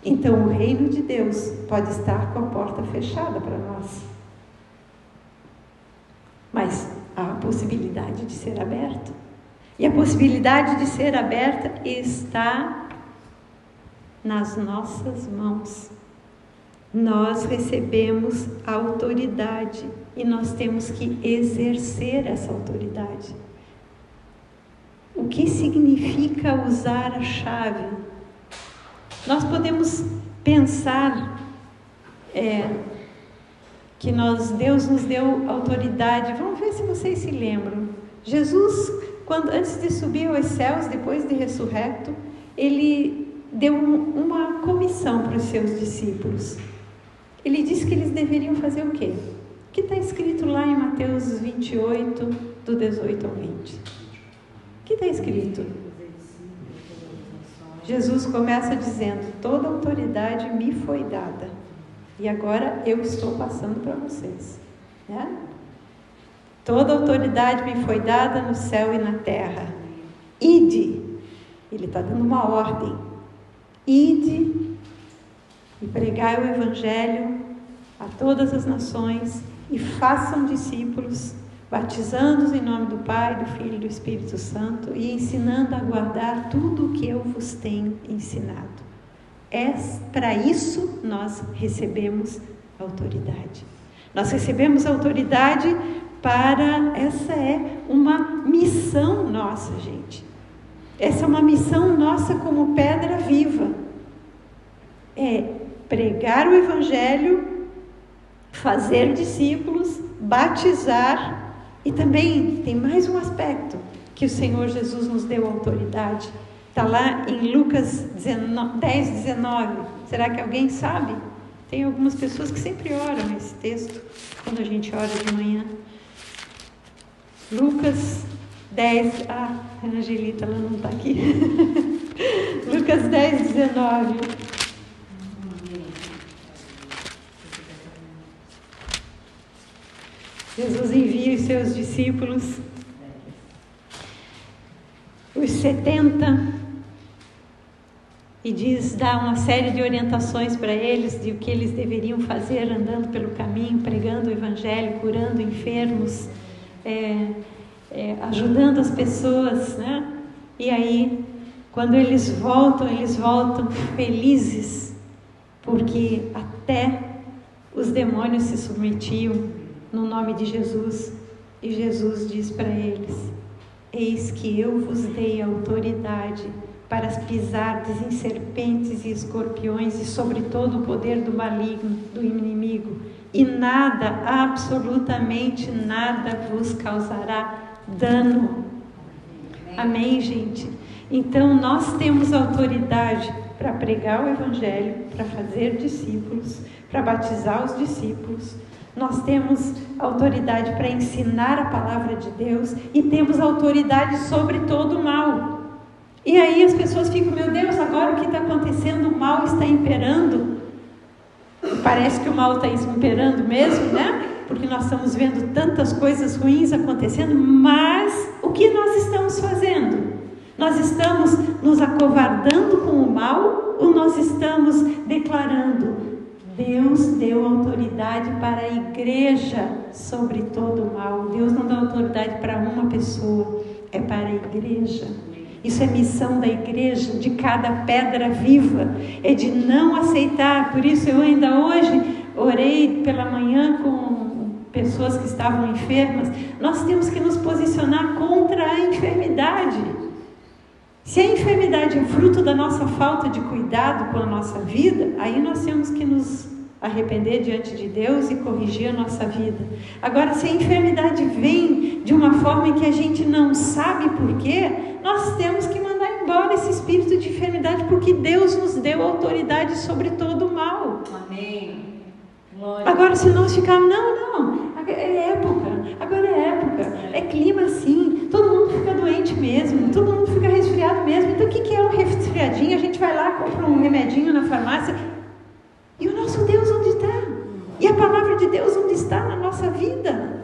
A: Então o reino de Deus pode estar com a porta fechada para nós. Mas há a possibilidade de ser aberto. E a possibilidade de ser aberta está nas nossas mãos. Nós recebemos a autoridade e nós temos que exercer essa autoridade. O que significa usar a chave? Nós podemos pensar que Deus nos deu autoridade. Vamos ver se vocês se lembram. Jesus, antes de subir aos céus, depois de ressurreto, ele deu uma comissão para os seus discípulos. Ele disse que eles deveriam fazer o quê? O que está escrito lá em Mateus 28, do 18 ao 20. O que está escrito? Jesus começa dizendo: toda autoridade me foi dada e agora eu estou passando para vocês, né? Toda autoridade me foi dada no céu e na terra. Ide, ele está dando uma ordem. Ide e pregai o Evangelho a todas as nações e façam discípulos, batizando-os em nome do Pai, do Filho e do Espírito Santo e ensinando a guardar tudo o que eu vos tenho ensinado. Para isso nós recebemos autoridade. Nós recebemos autoridade essa é uma missão nossa, gente. Essa é uma missão nossa como pedra viva. É pregar o Evangelho, fazer discípulos, batizar, e também tem mais um aspecto que o Senhor Jesus nos deu autoridade. Está lá em Lucas 10, 19. Será que alguém sabe? Tem algumas pessoas que sempre oram esse texto quando a gente ora de manhã. Lucas 10, a Angelita, ela não está aqui. Lucas 10, 19. Jesus envia os seus discípulos, os 70, e dá uma série de orientações para eles de o que eles deveriam fazer andando pelo caminho, pregando o Evangelho, curando enfermos, ajudando as pessoas, né? E aí, quando eles voltam felizes, porque até os demônios se submetiam no nome de Jesus. E Jesus diz para eles: eis que eu vos dei autoridade para pisardes em serpentes e escorpiões e sobre todo o poder do maligno, do inimigo, e nada, absolutamente nada vos causará dano. Amém, gente? Então nós temos autoridade para pregar o Evangelho, para fazer discípulos, para batizar os discípulos. Nós temos autoridade para ensinar a palavra de Deus e temos autoridade sobre todo o mal. E aí as pessoas ficam: meu Deus, agora o que está acontecendo? O mal está imperando. Parece que o mal está imperando mesmo, né? Porque nós estamos vendo tantas coisas ruins acontecendo, mas o que nós estamos fazendo? Nós estamos nos acovardando com o mal ou nós estamos declarando: Deus deu autoridade para a igreja sobre todo o mal. Deus não dá autoridade para uma pessoa. é para a igreja. Isso é missão da igreja, de cada pedra viva, é de não aceitar. Por isso eu ainda hoje orei pela manhã com pessoas que estavam enfermas. Nós temos que nos posicionar contra a enfermidade. Se a enfermidade é fruto da nossa falta de cuidado com a nossa vida, aí nós temos que nos arrepender diante de Deus e corrigir a nossa vida. Agora, se a enfermidade vem de uma forma em que a gente não sabe por quê, nós temos que mandar embora esse espírito de enfermidade, porque Deus nos deu autoridade sobre todo o mal.
B: Amém. Glória.
A: Agora, se nós ficarmos, não, agora é época, é clima assim, todo mundo fica doente mesmo, todo mundo fica resfriado mesmo. Então, o que é um resfriadinho? A gente vai lá, compra um remedinho na farmácia. E o nosso Deus onde está? E a palavra de Deus onde está na nossa vida?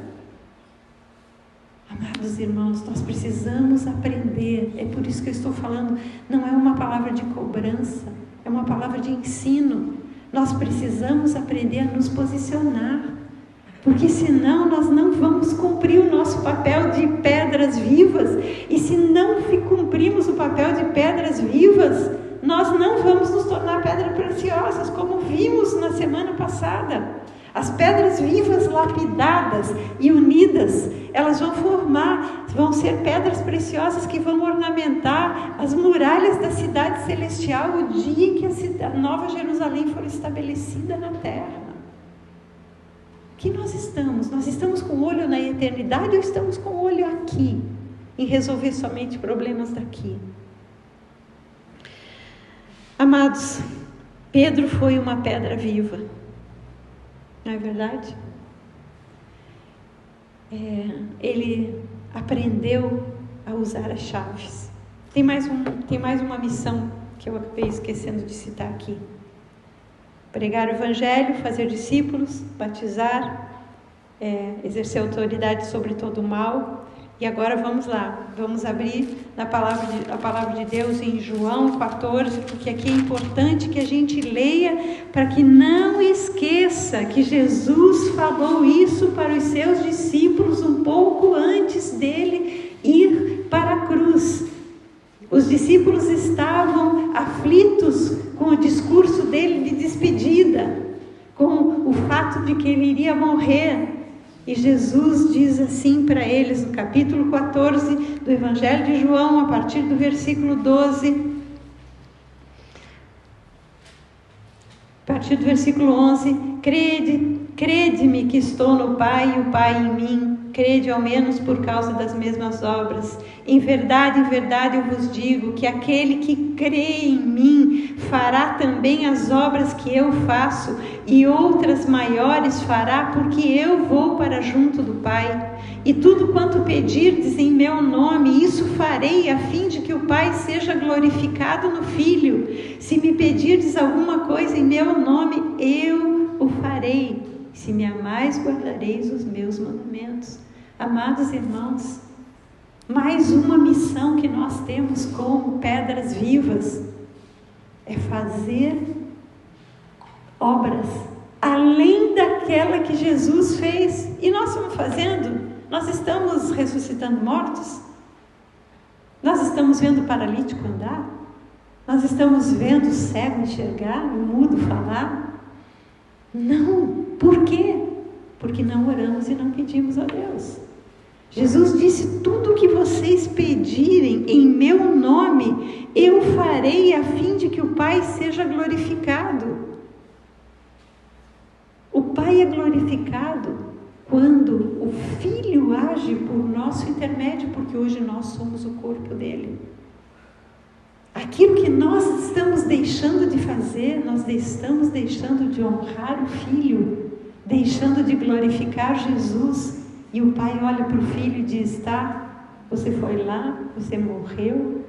A: Amados irmãos, nós precisamos aprender. É por isso que eu estou falando, não é uma palavra de cobrança, é uma palavra de ensino. Nós precisamos aprender a nos posicionar, porque senão nós não vamos cumprir o nosso papel de pedras vivas. E se não cumprimos o papel de pedras vivas, nós não vamos nos tornar pedras preciosas, como vimos na semana passada. As pedras vivas lapidadas e unidas, elas vão ser pedras preciosas que vão ornamentar as muralhas da cidade celestial o dia em que a Nova Jerusalém for estabelecida na terra. Que nós estamos? Nós estamos com o olho na eternidade ou estamos com o olho aqui, em resolver somente problemas daqui? Amados, Pedro foi uma pedra viva, não é verdade? Ele aprendeu a usar as chaves. Tem mais uma missão que eu acabei esquecendo de citar aqui: pregar o evangelho, fazer discípulos, batizar, exercer autoridade sobre todo o mal. E agora vamos lá, vamos abrir a palavra de Deus em João 14, porque aqui é importante que a gente leia para que não esqueça que Jesus falou isso para os seus discípulos um pouco antes dele ir para a cruz. Os discípulos estavam aflitos com o discurso dele de despedida, com o fato de que ele iria morrer. E Jesus diz assim para eles, no capítulo 14 do Evangelho de João, a partir do versículo 12, a partir do versículo 11: crede-me que estou no Pai e o Pai em mim, crede ao menos por causa das mesmas obras. Em verdade eu vos digo que aquele que crê em mim fará também as obras que eu faço, e outras maiores fará, porque eu vou para junto do Pai. E tudo quanto pedirdes em meu nome, isso farei, a fim de que o Pai seja glorificado no Filho. Se me pedirdes alguma coisa em meu nome, eu o farei. Se me amais, guardareis os meus mandamentos. Amados irmãos, mais uma missão que nós temos como pedras vivas é fazer obras além daquela que Jesus fez. E nós estamos fazendo? Nós estamos ressuscitando mortos? Nós estamos vendo o paralítico andar? Nós estamos vendo o cego enxergar, o mudo falar? Não. Por quê? Porque não oramos e não pedimos a Deus. Jesus disse: tudo que vocês pedirem em meu nome, eu farei, a fim de que o Pai seja glorificado. O Pai é glorificado quando o Filho age por nosso intermédio, porque hoje nós somos o corpo dele. Aquilo que nós estamos deixando de fazer, nós estamos deixando de honrar o Filho, deixando de glorificar Jesus. E o Pai olha para o Filho e diz: tá, você foi lá, você morreu,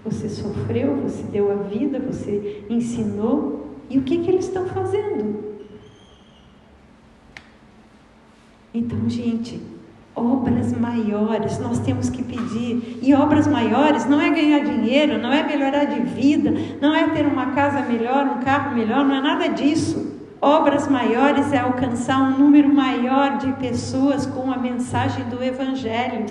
A: você sofreu, você deu a vida, você ensinou. E o que eles estão fazendo? Então, gente, obras maiores nós temos que pedir. E obras maiores não é ganhar dinheiro, não é melhorar de vida, não é ter uma casa melhor, um carro melhor, não é nada disso. Obras maiores é alcançar um número maior de pessoas com a mensagem do Evangelho.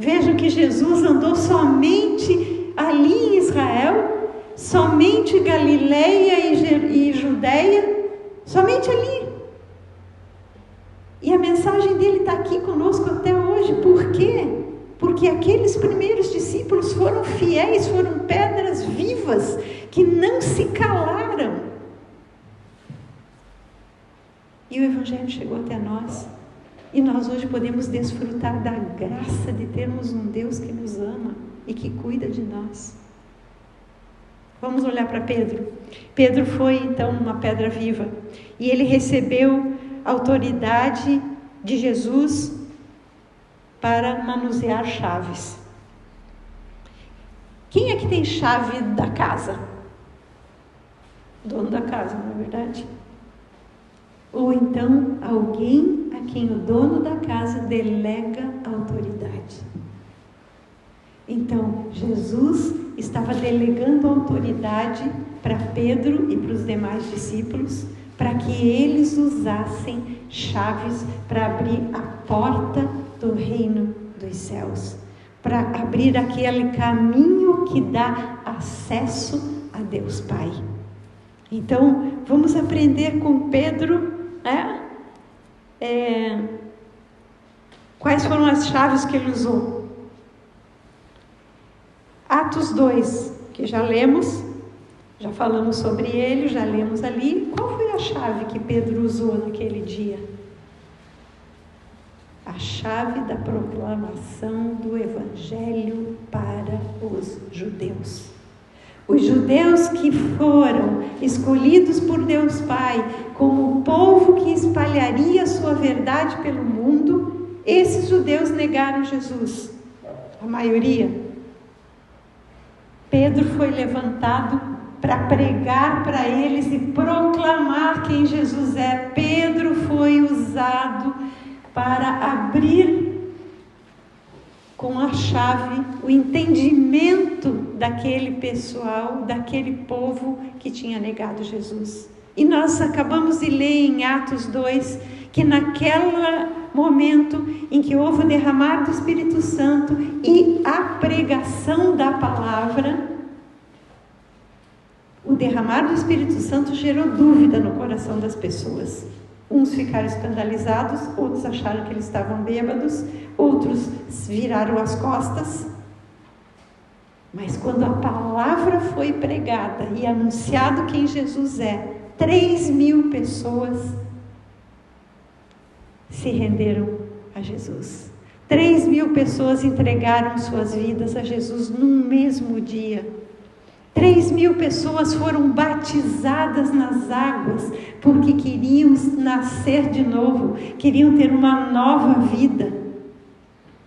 A: Vejam que Jesus andou somente ali em Israel, somente Galileia e Judeia, somente ali. E a mensagem dele está aqui conosco até hoje. Por quê? Porque aqueles primeiros discípulos foram fiéis, foram pedras vivas que não se calaram. E o Evangelho chegou até nós. E nós hoje podemos desfrutar da graça de termos um Deus que nos ama e que cuida de nós. Vamos olhar para Pedro. Pedro foi então uma pedra viva. E ele recebeu a autoridade de Jesus para manusear chaves. Quem é que tem chave da casa? O dono da casa, não é verdade? Ou então alguém a quem o dono da casa delega a autoridade. Então, Jesus estava delegando a autoridade para Pedro e para os demais discípulos, para que eles usassem chaves para abrir a porta do reino dos céus, para abrir aquele caminho que dá acesso a Deus Pai. Então, vamos aprender com Pedro, quais foram as chaves que ele usou. Atos 2, que já lemos, já falamos sobre ele, já lemos ali. Qual foi a chave que Pedro usou naquele dia? A chave da proclamação do Evangelho para os judeus. Os judeus que foram escolhidos por Deus Pai como o povo que espalharia a sua verdade pelo mundo, esses judeus negaram Jesus, a maioria. Pedro foi levantado para pregar para eles e proclamar quem Jesus é. Pedro foi usado para abrir com a chave o entendimento daquele pessoal, daquele povo que tinha negado Jesus. E nós acabamos de ler em Atos 2 que naquele momento em que houve o derramar do Espírito Santo e a pregação da palavra, o derramar do Espírito Santo gerou dúvida no coração das pessoas. Uns ficaram escandalizados, outros acharam que eles estavam bêbados, outros viraram as costas. Mas quando a palavra foi pregada e anunciado quem Jesus é, 3.000 pessoas se renderam a Jesus. 3.000 pessoas entregaram suas vidas a Jesus num mesmo dia. 3.000 pessoas foram batizadas nas águas porque queriam nascer de novo, queriam ter uma nova vida.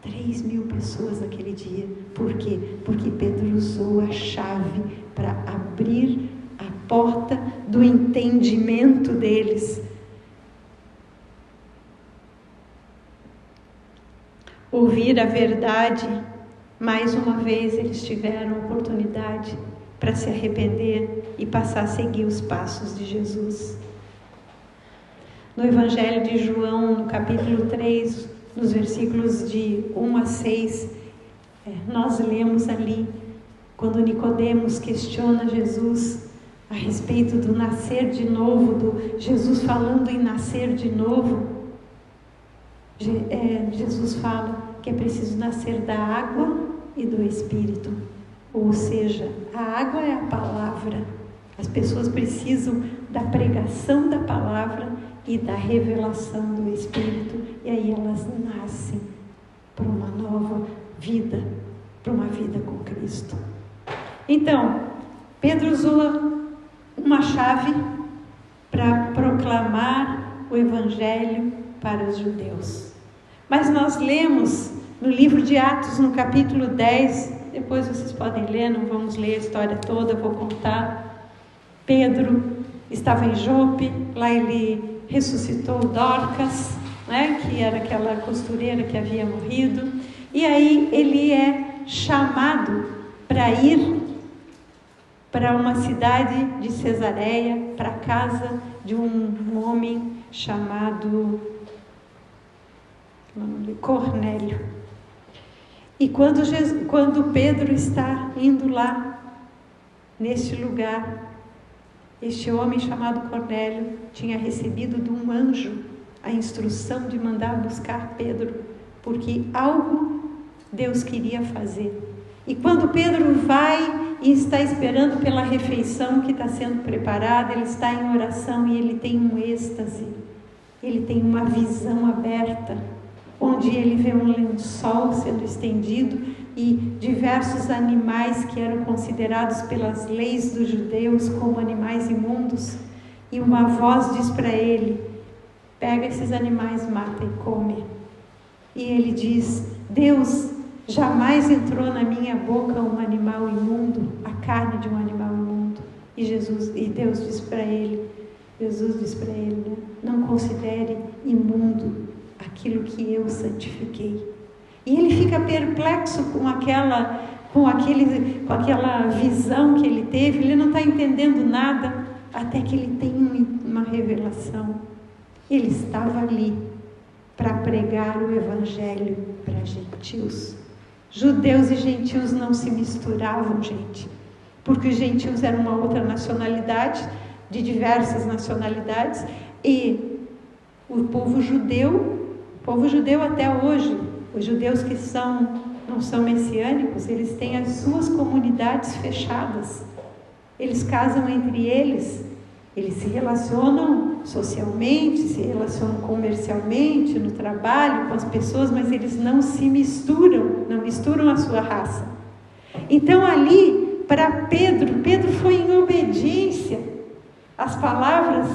A: 3.000 pessoas naquele dia. Por quê? Porque Pedro usou a chave para abrir a porta do entendimento deles. Ouvir a verdade, mais uma vez eles tiveram oportunidade para se arrepender e passar a seguir os passos de Jesus. No Evangelho de João, no capítulo 3, nos versículos de 1 a 6, nós lemos ali, quando Nicodemos questiona Jesus a respeito do nascer de novo, do Jesus falando em nascer de novo, Jesus fala que é preciso nascer da água e do Espírito. Ou seja, a água é a palavra. As pessoas precisam da pregação da palavra e da revelação do Espírito. E aí elas nascem para uma nova vida, para uma vida com Cristo. Então, Pedro usou uma chave para proclamar o Evangelho para os judeus. Mas nós lemos no livro de Atos, no capítulo 10, depois vocês podem ler, não vamos ler a história toda, vou contar. Pedro estava em Jope, lá ele ressuscitou Dorcas, que era aquela costureira que havia morrido, e aí ele é chamado para ir para uma cidade de Cesareia, para a casa de um homem chamado Cornélio. E quando Pedro está indo lá, neste lugar, este homem chamado Cornélio tinha recebido de um anjo a instrução de mandar buscar Pedro, porque algo Deus queria fazer. E quando Pedro vai e está esperando pela refeição que está sendo preparada, ele está em oração e ele tem um êxtase, ele tem uma visão aberta, onde ele vê um lençol sendo estendido e diversos animais que eram considerados pelas leis dos judeus como animais imundos. E uma voz diz para ele: pega esses animais, mata e come. E ele diz: Deus, jamais entrou na minha boca um animal imundo, a carne de um animal imundo. E Deus diz para ele, Jesus diz para ele, né? Não considere imundo aquilo que eu santifiquei. E ele fica perplexo com aquela visão que ele teve. Ele não está entendendo nada, até que ele tem uma revelação. Ele estava ali para pregar o evangelho para gentios. Judeus e gentios não se misturavam, gente, porque os gentios eram uma outra nacionalidade, de diversas nacionalidades, e o povo judeu até hoje, os judeus que não são messiânicos, eles têm as suas comunidades fechadas, eles casam entre eles se relacionam socialmente, se relacionam comercialmente, no trabalho, com as pessoas, mas eles não se misturam, não misturam a sua raça. Então ali, para Pedro foi em obediência às palavras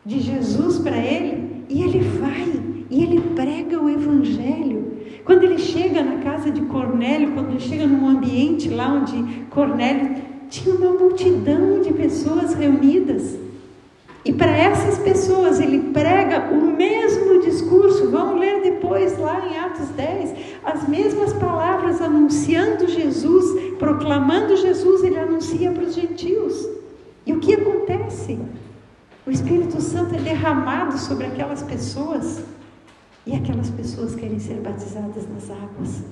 A: de Jesus para ele, e ele vai, e ele prega o evangelho. Quando ele chega na casa de Cornélio, quando ele chega num ambiente lá onde Cornélio tinha uma multidão de pessoas reunidas, e para essas pessoas ele prega o mesmo discurso. Vamos ler depois lá em Atos 10, as mesmas palavras, anunciando Jesus, proclamando Jesus. Ele anuncia para os gentios. E o que acontece? O Espírito Santo é derramado sobre aquelas pessoas, e aquelas pessoas querem ser batizadas nas águas.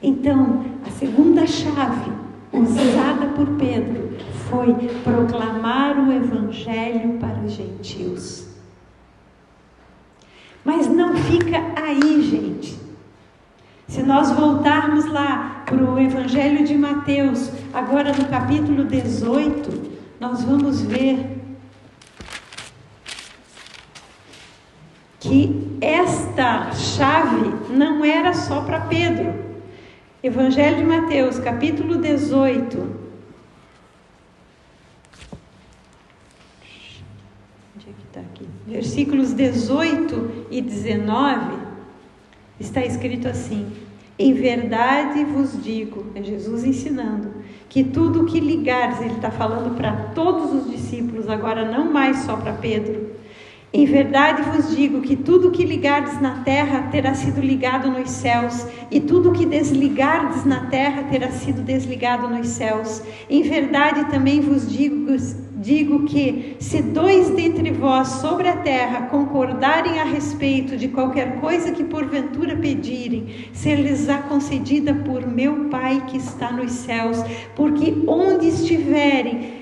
A: Então, a segunda chave usada por Pedro foi proclamar o evangelho para os gentios. Mas não fica aí, gente. Se nós voltarmos lá para o evangelho de Mateus, agora no capítulo 18, nós vamos ver que esta chave não era só para Pedro. Evangelho de Mateus, capítulo 18. Onde é que está aqui? Versículos 18 e 19, está escrito assim: em verdade vos digo, é Jesus ensinando, que tudo o que ligares, ele está falando para todos os discípulos, agora não mais só para Pedro. Em verdade vos digo que tudo o que ligardes na terra terá sido ligado nos céus, e tudo o que desligardes na terra terá sido desligado nos céus. Em verdade também vos digo que, se dois dentre vós sobre a terra concordarem a respeito de qualquer coisa que porventura pedirem, ser-lhes-á concedida por meu Pai que está nos céus. Porque onde estiverem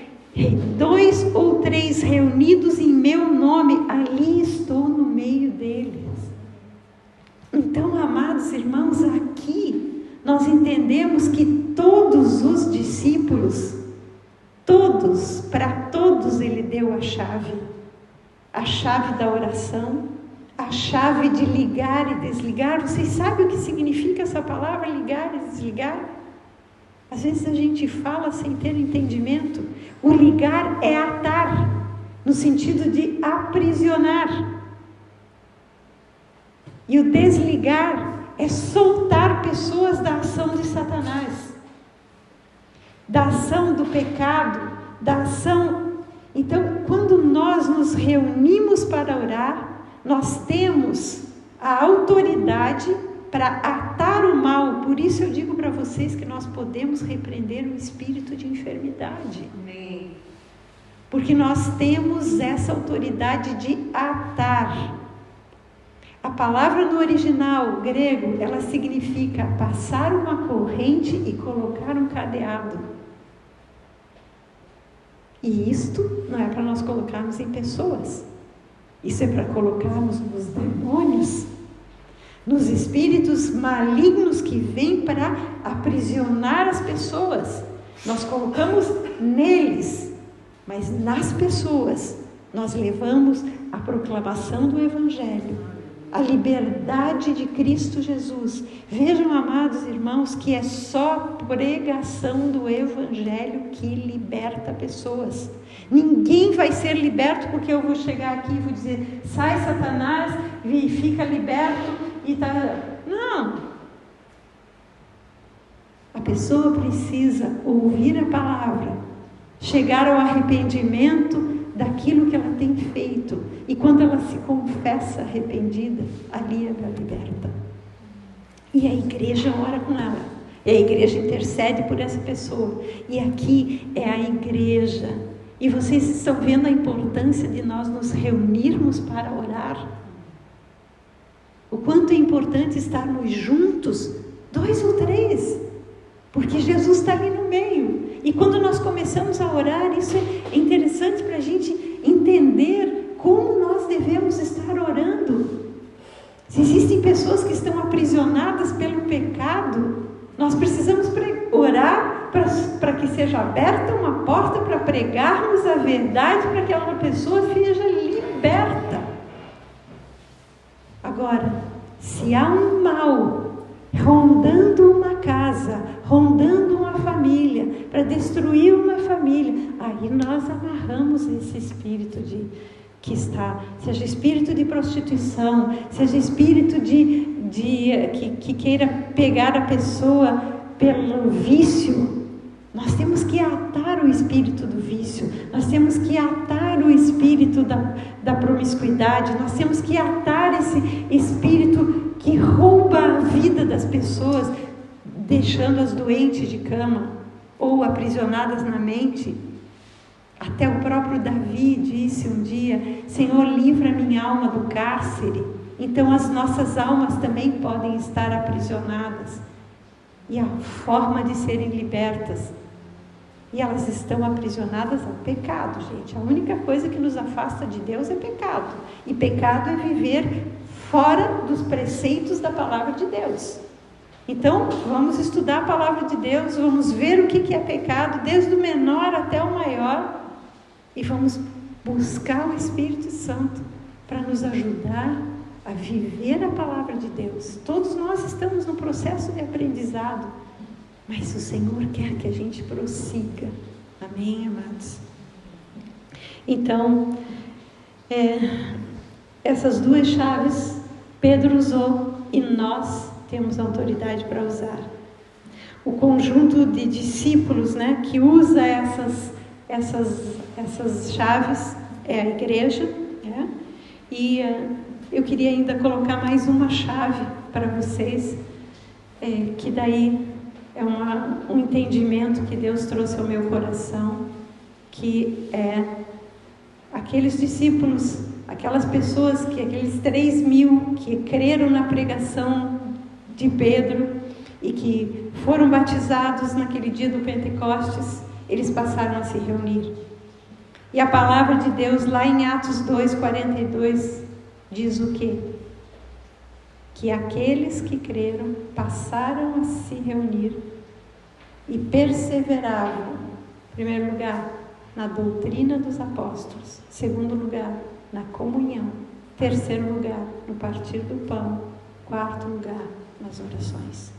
A: 2 ou 3 reunidos em meu nome, ali estou no meio deles. Então, amados irmãos, aqui nós entendemos que todos os discípulos, para todos ele deu a chave da oração, a chave de ligar e desligar. Vocês sabem o que significa essa palavra, ligar e desligar? Às vezes a gente fala sem ter entendimento. O ligar é atar, no sentido de aprisionar. E o desligar é soltar pessoas da ação de Satanás, da ação do pecado, da ação. Então, quando nós nos reunimos para orar, nós temos a autoridade para atar o mal. Por isso eu digo para vocês que nós podemos repreender o espírito de enfermidade.
B: Amém.
A: Porque nós temos essa autoridade de atar. A palavra no original grego, ela significa passar uma corrente e colocar um cadeado. E isto não é para nós colocarmos em pessoas. Isso é para colocarmos nos demônios, nos espíritos malignos que vêm para aprisionar as pessoas. Nós colocamos neles, mas nas pessoas nós levamos a proclamação do Evangelho, a liberdade de Cristo Jesus. Vejam, amados irmãos, que é só pregação do Evangelho que liberta pessoas. Ninguém vai ser liberto porque eu vou chegar aqui e vou dizer, sai Satanás e fica liberto e tá... Não! A pessoa precisa ouvir a palavra, chegar ao arrependimento daquilo que ela tem feito, e quando ela se confessa arrependida, ali ela liberta. E a igreja ora com ela, e a igreja intercede por essa pessoa, e aqui é a igreja. E vocês estão vendo a importância de nós nos reunirmos para orar? O quanto é importante estarmos juntos, 2 ou 3, porque Jesus está ali no meio. E quando nós começamos a orar, isso é interessante para a gente entender como nós devemos estar orando. Se existem pessoas que estão aprisionadas pelo pecado, nós precisamos orar para que seja aberta uma porta para pregarmos a verdade, para que aquela pessoa seja liberta. Agora, se há um mal rondando uma casa, rondando uma família, para destruir uma família, aí nós amarramos esse espírito que está, seja espírito de prostituição, seja espírito que queira pegar a pessoa pelo vício. Nós temos que atar o espírito do vício, nós temos que atar o espírito da promiscuidade, nós temos que atar esse espírito que rouba a vida das pessoas, deixando-as doentes de cama ou aprisionadas na mente. Até o próprio Davi disse um dia, Senhor, livra minha alma do cárcere. Então as nossas almas também podem estar aprisionadas. E a forma de serem libertas, e elas estão aprisionadas ao pecado, gente. A única coisa que nos afasta de Deus é pecado. E pecado é viver fora dos preceitos da palavra de Deus. Então, vamos estudar a palavra de Deus, vamos ver o que é pecado, desde o menor até o maior, e vamos buscar o Espírito Santo para nos ajudar a viver a palavra de Deus. Todos nós estamos no processo de aprendizado, mas o Senhor quer que a gente prossiga. Amém, amados? Então, essas 2 chaves Pedro usou e nós temos autoridade para usar. O conjunto de discípulos, que usa essas chaves é a igreja, e eu queria ainda colocar mais uma chave para vocês, que daí é um entendimento que Deus trouxe ao meu coração, que é aqueles discípulos, aquelas pessoas, aqueles 3.000 que creram na pregação de Pedro e que foram batizados naquele dia do Pentecostes, eles passaram a se reunir. E a palavra de Deus lá em Atos 2:42 diz o quê? Que aqueles que creram passaram a se reunir e perseveravam, em primeiro lugar, na doutrina dos apóstolos, em segundo lugar, na comunhão, terceiro lugar, no partir do pão, quarto lugar, nas orações.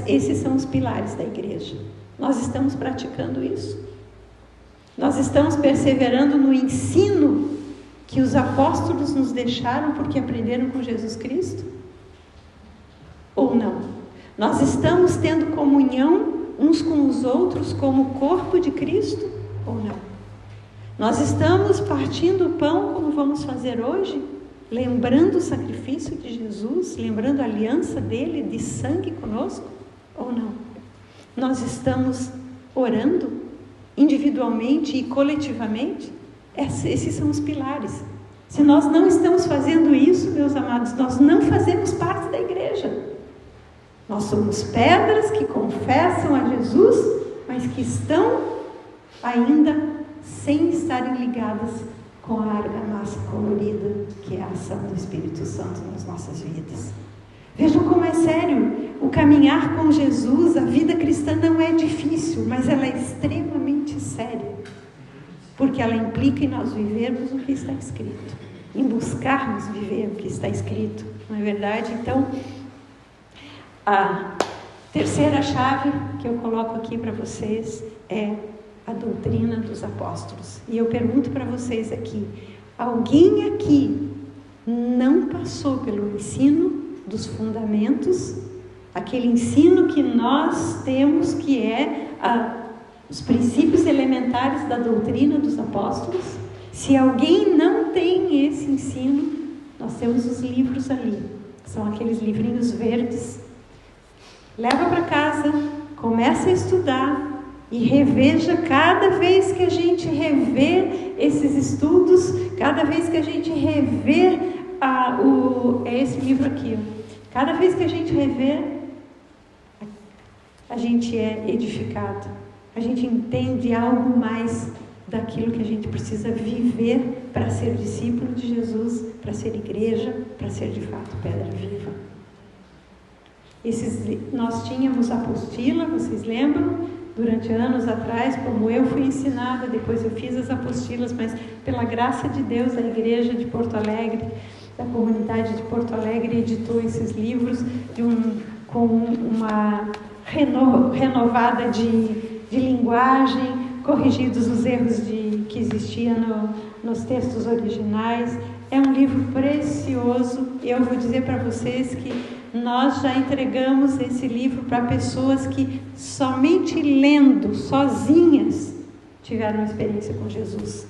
A: Esses são os pilares da igreja. Nós estamos praticando isso? Nós estamos perseverando no ensino que os apóstolos nos deixaram porque aprenderam com Jesus Cristo? Ou não? Nós estamos tendo comunhão uns com os outros como o corpo de Cristo? Ou não? Nós estamos partindo o pão como vamos fazer hoje? Lembrando o sacrifício de Jesus? Lembrando a aliança dele de sangue conosco? Ou não? Nós estamos orando individualmente e coletivamente? Esses são os pilares. Se nós não estamos fazendo isso, meus amados, nós não fazemos parte da igreja. Nós somos pedras que confessam a Jesus, mas que estão ainda sem estarem ligadas com a argamassa colorida, que é a ação do Espírito Santo nas nossas vidas. Vejam como é sério. O caminhar com Jesus, a vida cristã não é difícil, mas ela é extremamente séria. Porque ela implica em nós vivermos o que está escrito. Em buscarmos viver o que está escrito. Não é verdade? Então, a terceira chave que eu coloco aqui para vocês é a doutrina dos apóstolos. E eu pergunto para vocês aqui, alguém aqui não passou pelo ensino dos fundamentos, aquele ensino que nós temos, que é os princípios elementares da doutrina dos apóstolos? Se alguém não tem esse ensino, nós temos os livros ali, são aqueles livrinhos verdes. Leva para casa, começa a estudar e reveja. Cada vez que a gente rever esses estudos, cada vez que a gente rever é esse livro aqui, ó. Cada vez que a gente rever, a gente é edificado, a gente entende algo mais daquilo que a gente precisa viver para ser discípulo de Jesus, para ser igreja, para ser de fato pedra viva. Nós tínhamos a apostila, vocês lembram? Durante anos atrás, como eu fui ensinada, depois eu fiz as apostilas, mas pela graça de Deus, a igreja de Porto Alegre, da comunidade de Porto Alegre, editou esses livros com uma renovada de linguagem, corrigidos os erros que existiam nos textos originais. É um livro precioso. Eu vou dizer para vocês que nós já entregamos esse livro para pessoas que somente lendo, sozinhas, tiveram uma experiência com Jesus,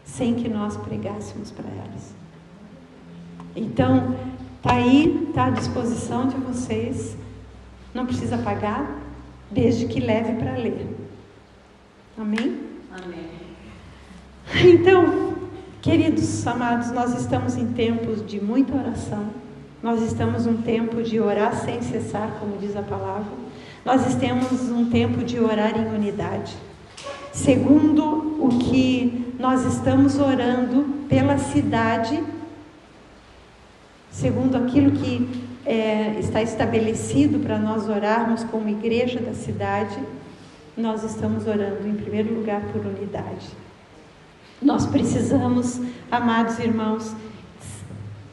A: sem que nós pregássemos para elas. Então, está aí, está à disposição de vocês. Não precisa pagar, desde que leve para ler. Amém? Amém. Então, queridos amados, nós estamos em tempos de muita oração. Nós estamos num tempo de orar sem cessar, como diz a palavra. Nós estamos num tempo de orar em unidade. Segundo o que nós estamos orando pela cidade, segundo aquilo que está estabelecido para nós orarmos como igreja da cidade, nós estamos orando em primeiro lugar por unidade. Nós precisamos, amados irmãos,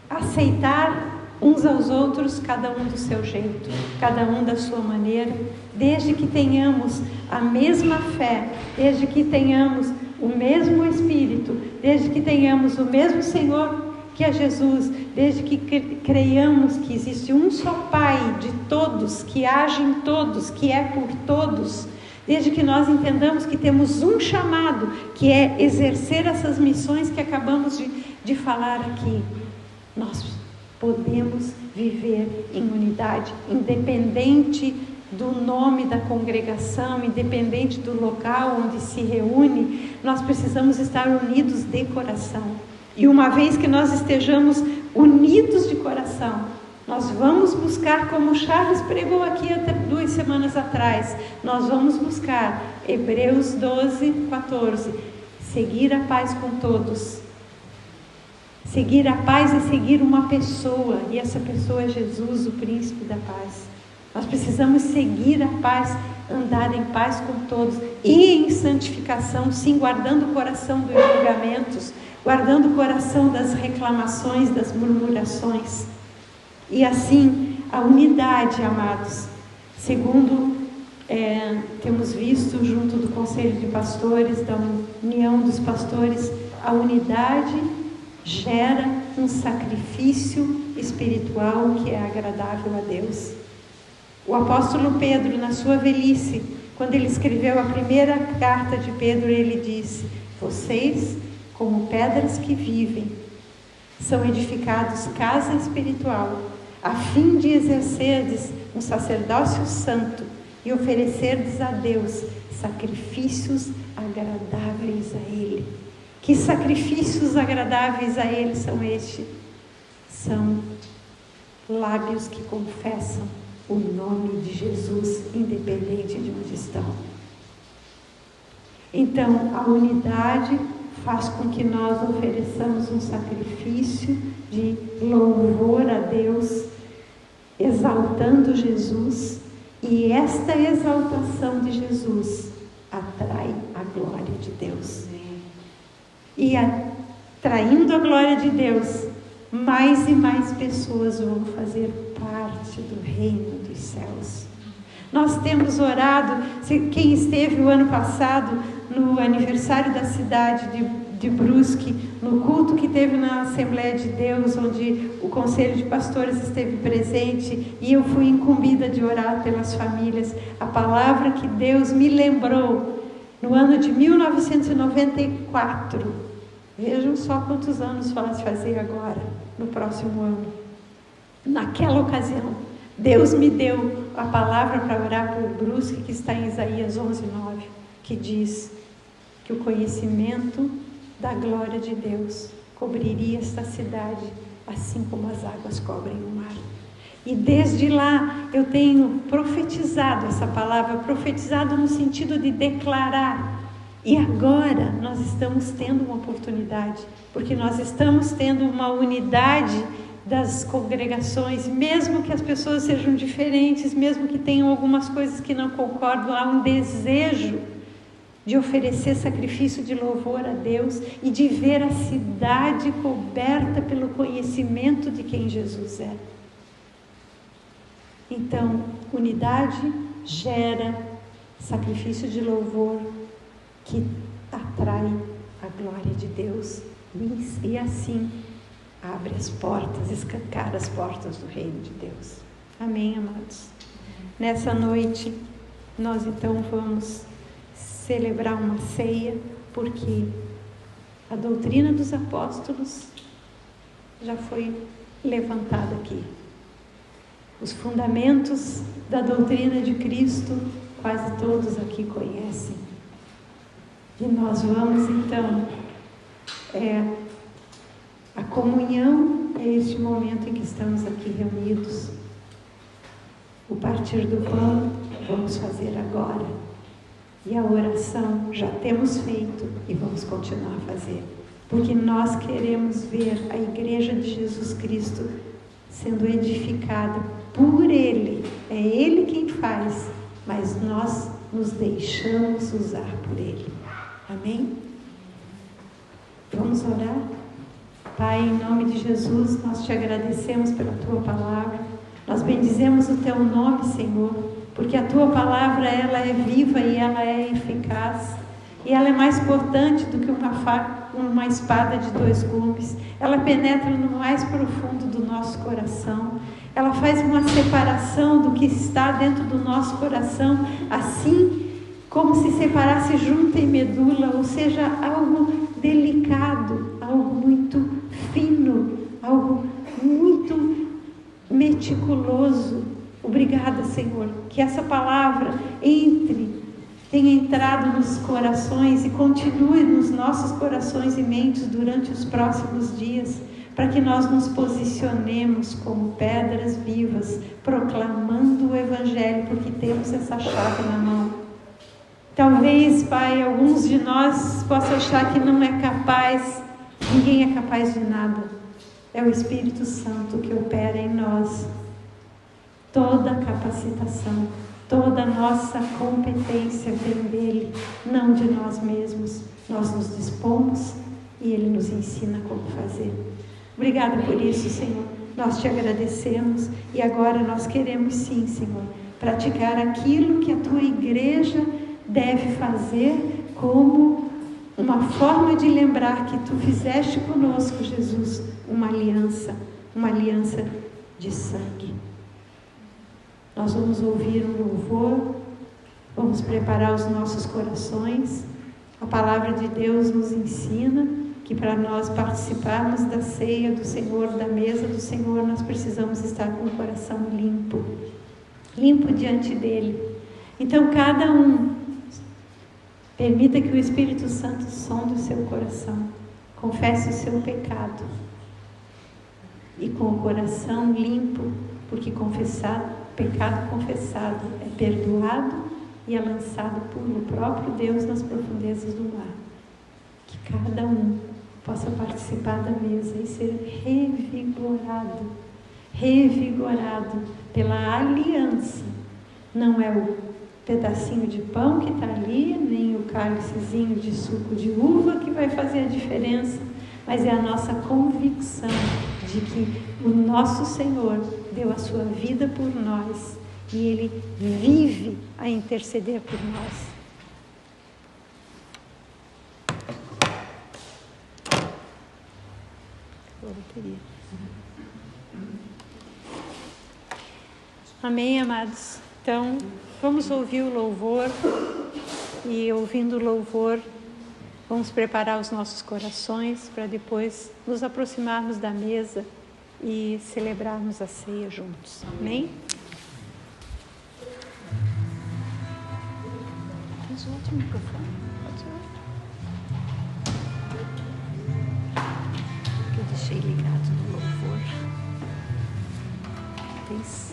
A: aceitar uns aos outros, cada um do seu jeito, cada um da sua maneira, desde que tenhamos a mesma fé, desde que tenhamos o mesmo Espírito, desde que tenhamos o mesmo Senhor que é Jesus, desde que creiamos que existe um só Pai de todos, que age em todos, que é por todos, desde que nós entendamos que temos um chamado, que é exercer essas missões que acabamos de falar aqui, nós podemos viver em unidade, independente do nome da congregação, independente do local onde se reúne, nós precisamos estar unidos de coração. E uma vez que nós estejamos unidos de coração, nós vamos buscar, como o Charles pregou aqui até 2 semanas atrás, nós vamos buscar Hebreus 12:14, seguir a paz com todos. Seguir a paz é seguir uma pessoa, e essa pessoa é Jesus, o príncipe da paz. Nós precisamos seguir a paz, andar em paz com todos, e em santificação, sim, guardando o coração dos julgamentos, guardando o coração das reclamações, das murmurações. E assim, a unidade, amados, segundo temos visto junto do Conselho de Pastores, da União dos Pastores, a unidade gera um sacrifício espiritual que é agradável a Deus. O apóstolo Pedro, na sua velhice, quando ele escreveu a primeira carta de Pedro, ele disse: vocês, como pedras que vivem, são edificados casa espiritual, a fim de exercerdes um sacerdócio santo e oferecerdes a Deus sacrifícios agradáveis a Ele. Que sacrifícios agradáveis a Ele são estes? São lábios que confessam o nome de Jesus, independente de onde estão. Então, a unidade faz com que nós ofereçamos um sacrifício de louvor a Deus, exaltando Jesus, e esta exaltação de Jesus atrai a glória de Deus. E atraindo a glória de Deus, mais e mais pessoas vão fazer parte do reino dos céus. Nós temos orado, quem esteve o ano passado no aniversário da cidade de Brusque, no culto que teve na Assembleia de Deus, onde o Conselho de Pastores esteve presente, e eu fui incumbida de orar pelas famílias. A palavra que Deus me lembrou no ano de 1994, vejam só quantos anos faz fazer agora, no próximo ano. Naquela ocasião, Deus me deu a palavra para orar por Brusque, que está em Isaías 11:9, que diz que o conhecimento da glória de Deus cobriria esta cidade, assim como as águas cobrem o mar. E desde lá eu tenho profetizado essa palavra, profetizado no sentido de declarar. E agora nós estamos tendo uma oportunidade, porque nós estamos tendo uma unidade das congregações, mesmo que as pessoas sejam diferentes, mesmo que tenham algumas coisas que não concordam, há um desejo de oferecer sacrifício de louvor a Deus e de ver a cidade coberta pelo conhecimento de quem Jesus é. Então, unidade gera sacrifício de louvor que atrai a glória de Deus e assim abre as portas, escancara as portas do reino de Deus. Amém, amados? Nessa noite, nós então vamos celebrar uma ceia, porque a doutrina dos apóstolos já foi levantada aqui. Os fundamentos da doutrina de Cristo, quase todos aqui conhecem. E nós vamos então, a comunhão é este momento em que estamos aqui reunidos. O partir do pão vamos fazer agora. E a oração já temos feito e vamos continuar a fazer. Porque nós queremos ver a igreja de Jesus Cristo sendo edificada por Ele. É Ele quem faz, mas nós nos deixamos usar por Ele. Amém? Vamos orar? Pai, em nome de Jesus, nós te agradecemos pela Tua palavra. Nós bendizemos o Teu nome, Senhor, porque a Tua palavra, ela é viva e ela é eficaz. E ela é mais cortante do que uma espada de 2 gumes. Ela penetra no mais profundo do nosso coração. Ela faz uma separação do que está dentro do nosso coração, assim como se separasse junta e medula, ou seja, algo delicado, algo muito fino, algo muito meticuloso. Obrigada, Senhor, que essa palavra tenha entrado nos corações e continue nos nossos corações e mentes durante os próximos dias, para que nós nos posicionemos como pedras vivas, proclamando o Evangelho, porque temos essa chave na mão. Talvez, Pai, alguns de nós possam achar que não é capaz, ninguém é capaz de nada. É o Espírito Santo que opera em nós. Toda a capacitação, toda a nossa competência vem dele, não de nós mesmos. Nós nos dispomos e ele nos ensina como fazer. Obrigada por isso, Senhor. Nós te agradecemos e agora nós queremos sim, Senhor, praticar aquilo que a tua igreja deve fazer como uma forma de lembrar que tu fizeste conosco, Jesus, uma aliança de sangue. Nós vamos ouvir um louvor, vamos preparar os nossos corações. A palavra de Deus nos ensina que para nós participarmos da ceia do Senhor, da mesa do Senhor, nós precisamos estar com o coração limpo diante dele. Então cada um Permita que o Espírito Santo sonde o seu coração. Confesse o seu pecado. E com o coração limpo, porque pecado confessado é perdoado e é lançado pelo próprio Deus nas profundezas do mar. Que cada um possa participar da mesa e ser revigorado pela aliança. Não é o pedacinho de pão que está ali, nem o cálicezinho de suco de uva que vai fazer a diferença, mas é a nossa convicção de que o nosso Senhor deu a sua vida por nós e Ele vive a interceder por nós. Amém, amados? Então, vamos ouvir o louvor e, ouvindo o louvor, vamos preparar os nossos corações para depois nos aproximarmos da mesa e celebrarmos a ceia juntos. Amém? Tens outro microfone? Pode ser outro? Que eu deixei ligado no louvor. Tens?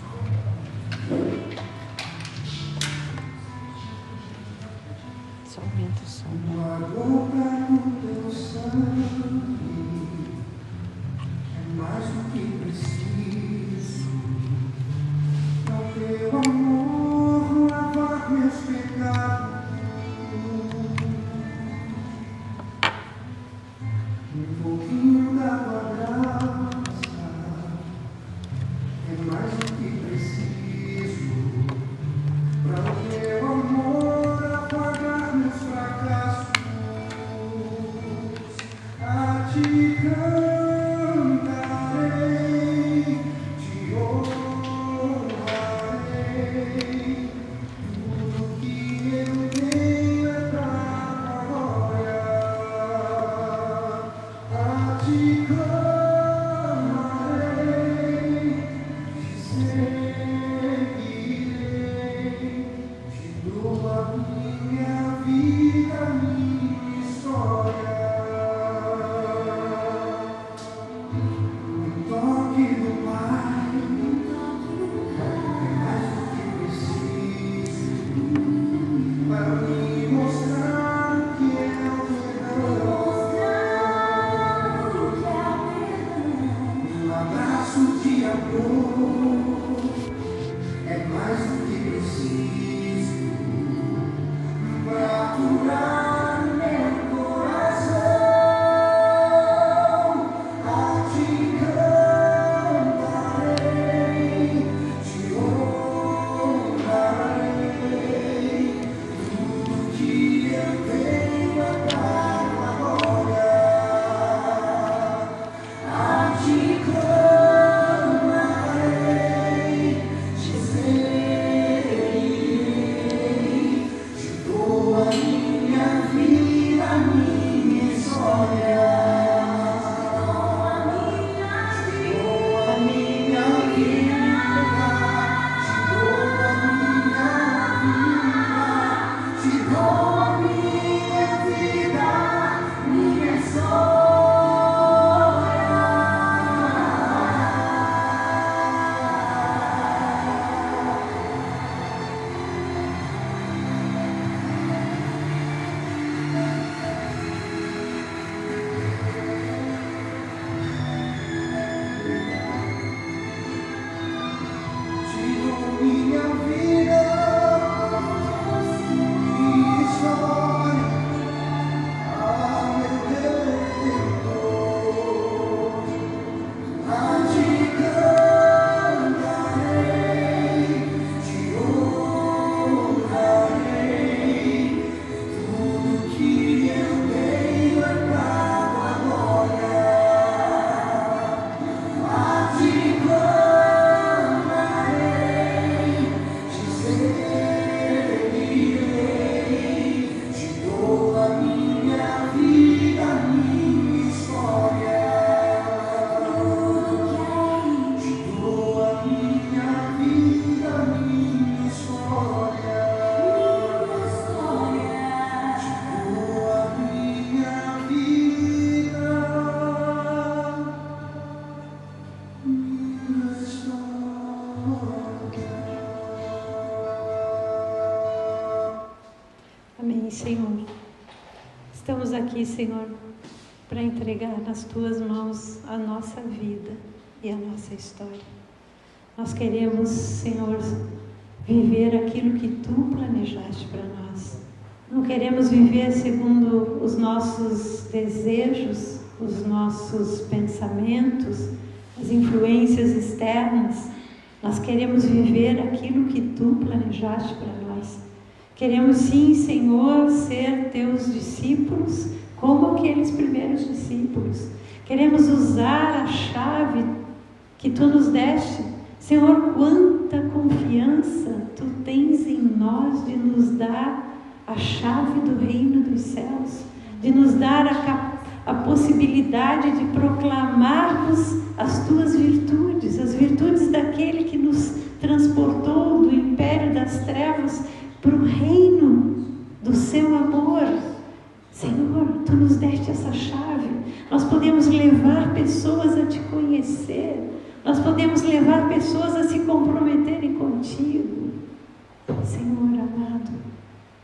A: Só aumenta o som.
C: Mais do que preciso, ao teu amor lavar meus pecados, um pouquinho da tua graça, é mais do que preciso, para o teu amor apagar meus fracassos, a ti canto.
A: Amém, Senhor. Estamos aqui, Senhor, para entregar nas Tuas mãos a nossa vida e a nossa história. Nós queremos, Senhor, viver aquilo que Tu planejaste para nós. Não queremos viver segundo os nossos desejos, os nossos pensamentos, as influências externas. Nós queremos viver aquilo que Tu planejaste para nós. Queremos sim, Senhor, ser Teus discípulos, como aqueles primeiros discípulos. Queremos usar a chave que Tu nos deste. Senhor, quanta confiança Tu tens em nós de nos dar a chave do reino dos céus, de nos dar a possibilidade de proclamarmos as Tuas virtudes, as virtudes daquele que nos transportou do império das trevas para o reino do Seu amor. Senhor, Tu nos deste essa chave. Nós podemos levar pessoas a Te conhecer. Nós podemos levar pessoas a se comprometerem contigo. Senhor amado,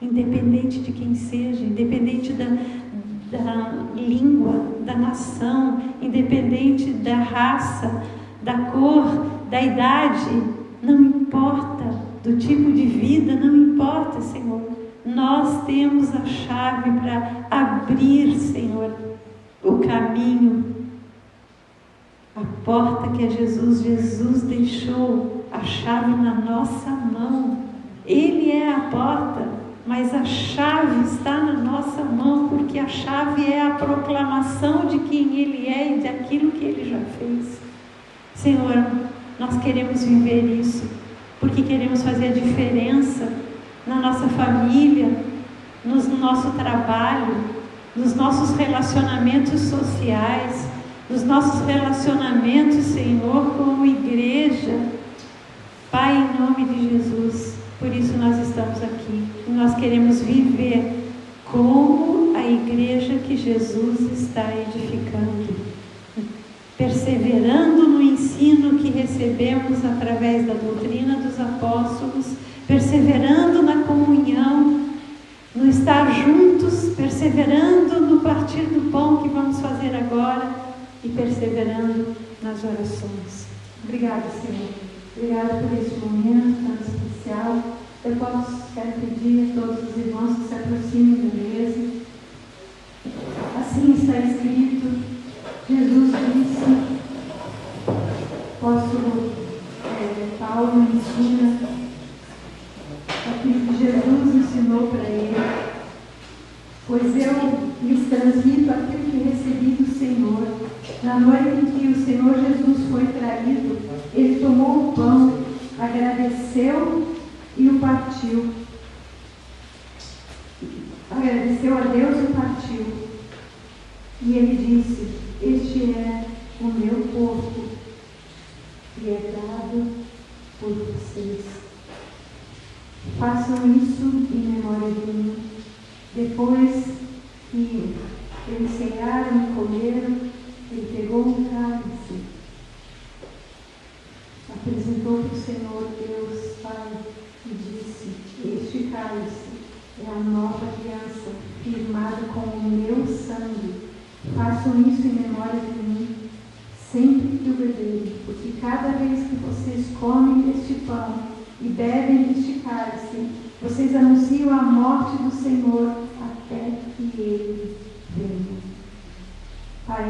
A: independente de quem seja, independente da língua, da nação, independente da raça, da cor, da idade, não importa, do tipo de vida, não importa, Senhor. Nós temos a chave para abrir, Senhor, o caminho, a porta que é Jesus. Jesus deixou a chave na nossa mão. Ele é a porta, mas a chave está na nossa mão, porque a chave é a proclamação de quem Ele é e daquilo que Ele já fez. Senhor, nós queremos viver isso, porque queremos fazer a diferença na nossa família, no nosso trabalho, nos nossos relacionamentos sociais, nos nossos relacionamentos, Senhor, como igreja. Pai, em nome de Jesus, por isso nós estamos aqui. E nós queremos viver como a igreja que Jesus está edificando, perseverando no ensino que recebemos através da doutrina dos apóstolos, perseverando na comunhão, no estar juntos, perseverando no partir do pão que vamos fazer agora e perseverando nas orações. Obrigada, Senhor. Obrigada por este momento tão especial. Eu quero pedir a todos os irmãos que se aproximem da mesa. Assim está escrito. Jesus disse, Paulo ensina aquilo que Jesus ensinou para ele. Pois eu lhes transmito aquilo que recebi do Senhor. Na noite em que o Senhor Jesus foi traído, Ele tomou o pão, agradeceu e o partiu. Agradeceu a Deus e o partiu. E Ele disse, este é o meu corpo, que é dado por vocês. Façam isso em memória de mim. Depois que eles cearam e comeram, Ele pegou um cálice, apresentou para o Senhor Deus Pai e disse, este cálice é a nova aliança, firmada com o meu sangue. Façam isso em memória de mim, sempre que o beberem, porque cada vez que vocês comem deste pão e bebem deste cálice, vocês anunciam a morte do Senhor até que Ele venha. Pai,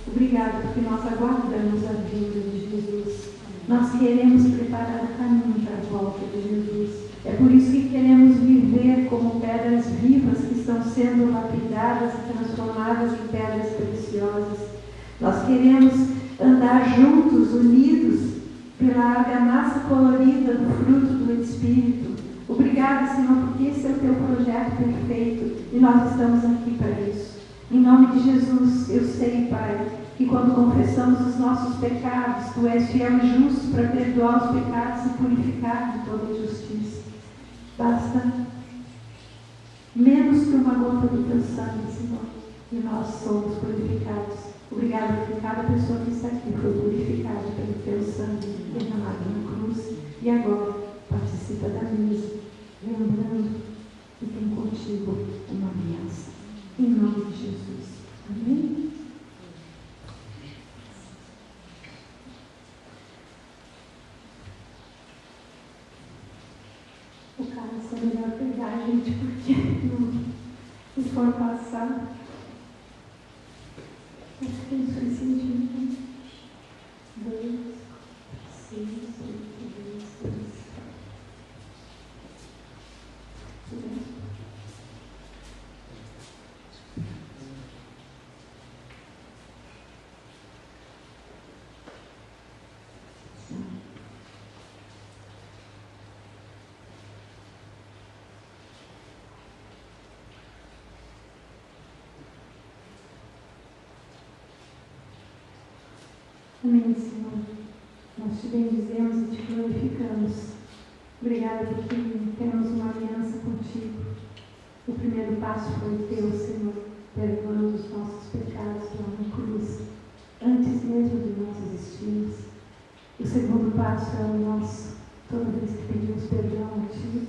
A: obrigado porque nós aguardamos a vinda de Jesus. Nós queremos preparar o caminho para a volta de Jesus. É por isso que queremos viver como pedras vivas que estão sendo lapidadas e transformadas em pedras preciosas. Nós queremos andar juntos, unidos, pela argamassa colorida do fruto do Espírito. Obrigado, Senhor, porque esse é o Teu projeto perfeito e nós estamos aqui para isso. Em nome de Jesus, eu sei, Pai, que quando confessamos os nossos pecados, Tu és fiel e justo para perdoar os pecados e purificar de toda injustiça. Basta menos que uma gota do Teu sangue, Senhor, e nós somos purificados. Obrigado porque cada pessoa que está aqui foi purificada pelo Teu sangue derramado na cruz. E agora, participa da mesa, lembrando que tem contigo uma aliança. Em nome de Jesus. Amém? O cara é melhor pegar, gente, porque se for passar, acho que isso faz sentido. 2, 6, 8, 2, 2. Amém, Senhor. Nós te bendizemos e te glorificamos. Obrigada porque temos uma aliança contigo. O primeiro passo foi teu, Senhor, perdoando os nossos pecados lá na cruz, antes mesmo de nós existirmos. O segundo passo é o nosso, toda vez que pedimos perdão a ti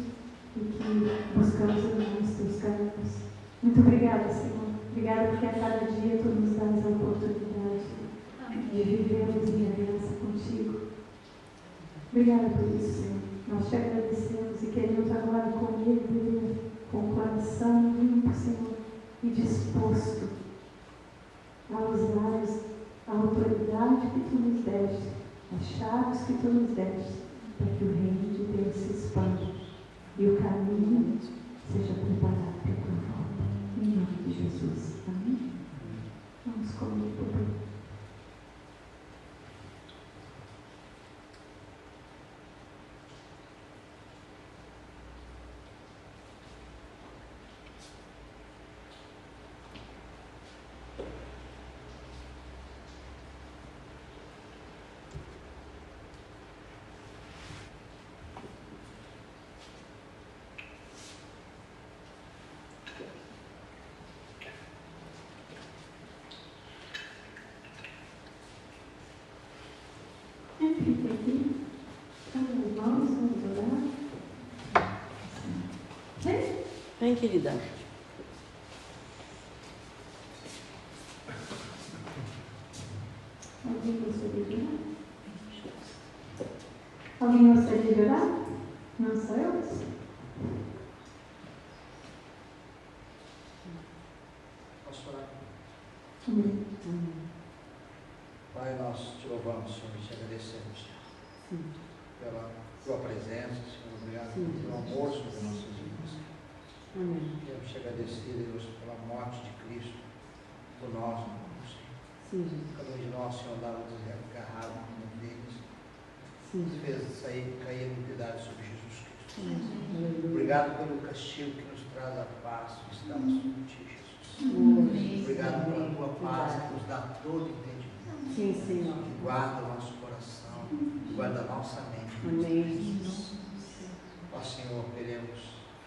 A: e que buscamos os teus caminhos. Muito obrigada, Senhor. Obrigada porque a cada dia tu nos dás a oportunidade de vivermos em aliança contigo. Obrigada por isso, Senhor. Nós te agradecemos e queremos agora comer com o coração limpo, Senhor, e disposto a usar a autoridade que tu nos deste, as chaves que tu nos deste, para que o reino de Deus se expanda e o caminho seja preparado para a tua volta. Em nome de Jesus. Amém? Vamos comer por favor. Fica aqui. Vamos, vamos orar.
D: Vem, querida.
A: Alguém gostaria de orar? Alguém gostaria de orar? Não sou eu?
C: Posso orar?
A: Amém.
C: Pai, nós te louvamos, Senhor, e te agradecemos pela tua presença, Senhor. Obrigado pelo amor sobre nossas vidas.
D: Amém.
C: Queremos te agradecer, Deus, pela morte de Cristo por nós, meu Deus. Cada um de nós, Senhor, andava desgarrado como ovelhas. Fez cair a iniquidade sobre Jesus Cristo. Obrigado pelo castigo que nos traz a paz. Estamos contigo, Jesus. Obrigado pela tua paz que nos dá todo entendimento.
D: Sim, Senhor.
C: Que guarda o nosso coração, guarda a nossa mente.
D: Amém.
C: Ó Senhor,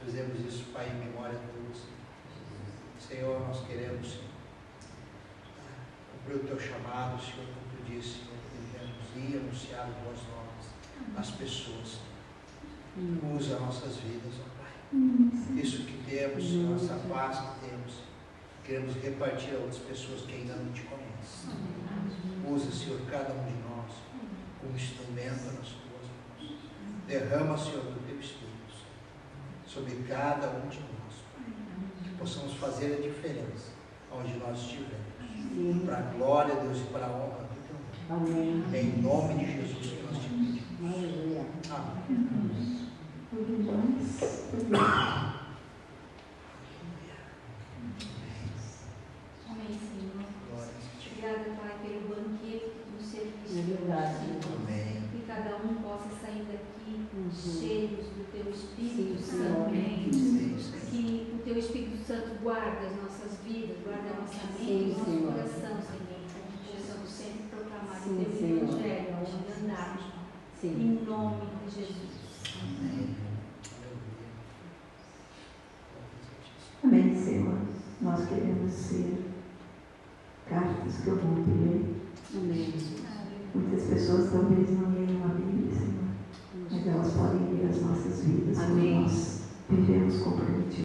C: fazemos isso, Pai, em memória tua. Senhor, nós queremos, Senhor, cumprir o teu chamado, Senhor, como tu disse, Senhor, devemos ir anunciar as boas novas às pessoas. Usa nossas vidas, ó Pai. Isso que temos, Senhor, essa paz que temos, queremos repartir a outras pessoas que ainda não te conhecem. Usa, Senhor, cada um de nós como instrumento nas tuas mãos. Derrama, Senhor, do teu Espírito sobre cada um de nós, Pai. Que possamos fazer a diferença onde nós estivermos. Para a glória, Deus, e para a honra do teu nome.
D: Amém.
C: Em nome de Jesus que nós te pedimos.
D: Aleluia.
C: Amém.
B: Amém, Senhor.
C: Glória a ti.
B: Obrigada, Pai, pelo banquete do serviço.
D: É verdade.
C: Amém.
B: Que cada um possa sair daqui cheios do Teu Espírito
D: Sim,
B: Santo.
D: Senhor.
B: Que o Teu Espírito Santo guarde as nossas vidas, guarde a nossa mente,
D: Sim,
B: o nosso
D: Senhor.
B: coração, Senhor. Que possamos sempre proclamar
D: Sim,
B: o Teu
D: Senhor.
B: Evangelho onde andarmos.
D: Sim.
B: Em nome de Jesus.
C: Amém.
A: Amém, Senhor. Nós queremos ser cartas que eu vou ler.
D: Amém.
A: Muitas pessoas talvez não leiam a Bíblia, Senhor, mas elas podem ver as nossas vidas.
D: Amém.
A: Nós vivemos comprometidos.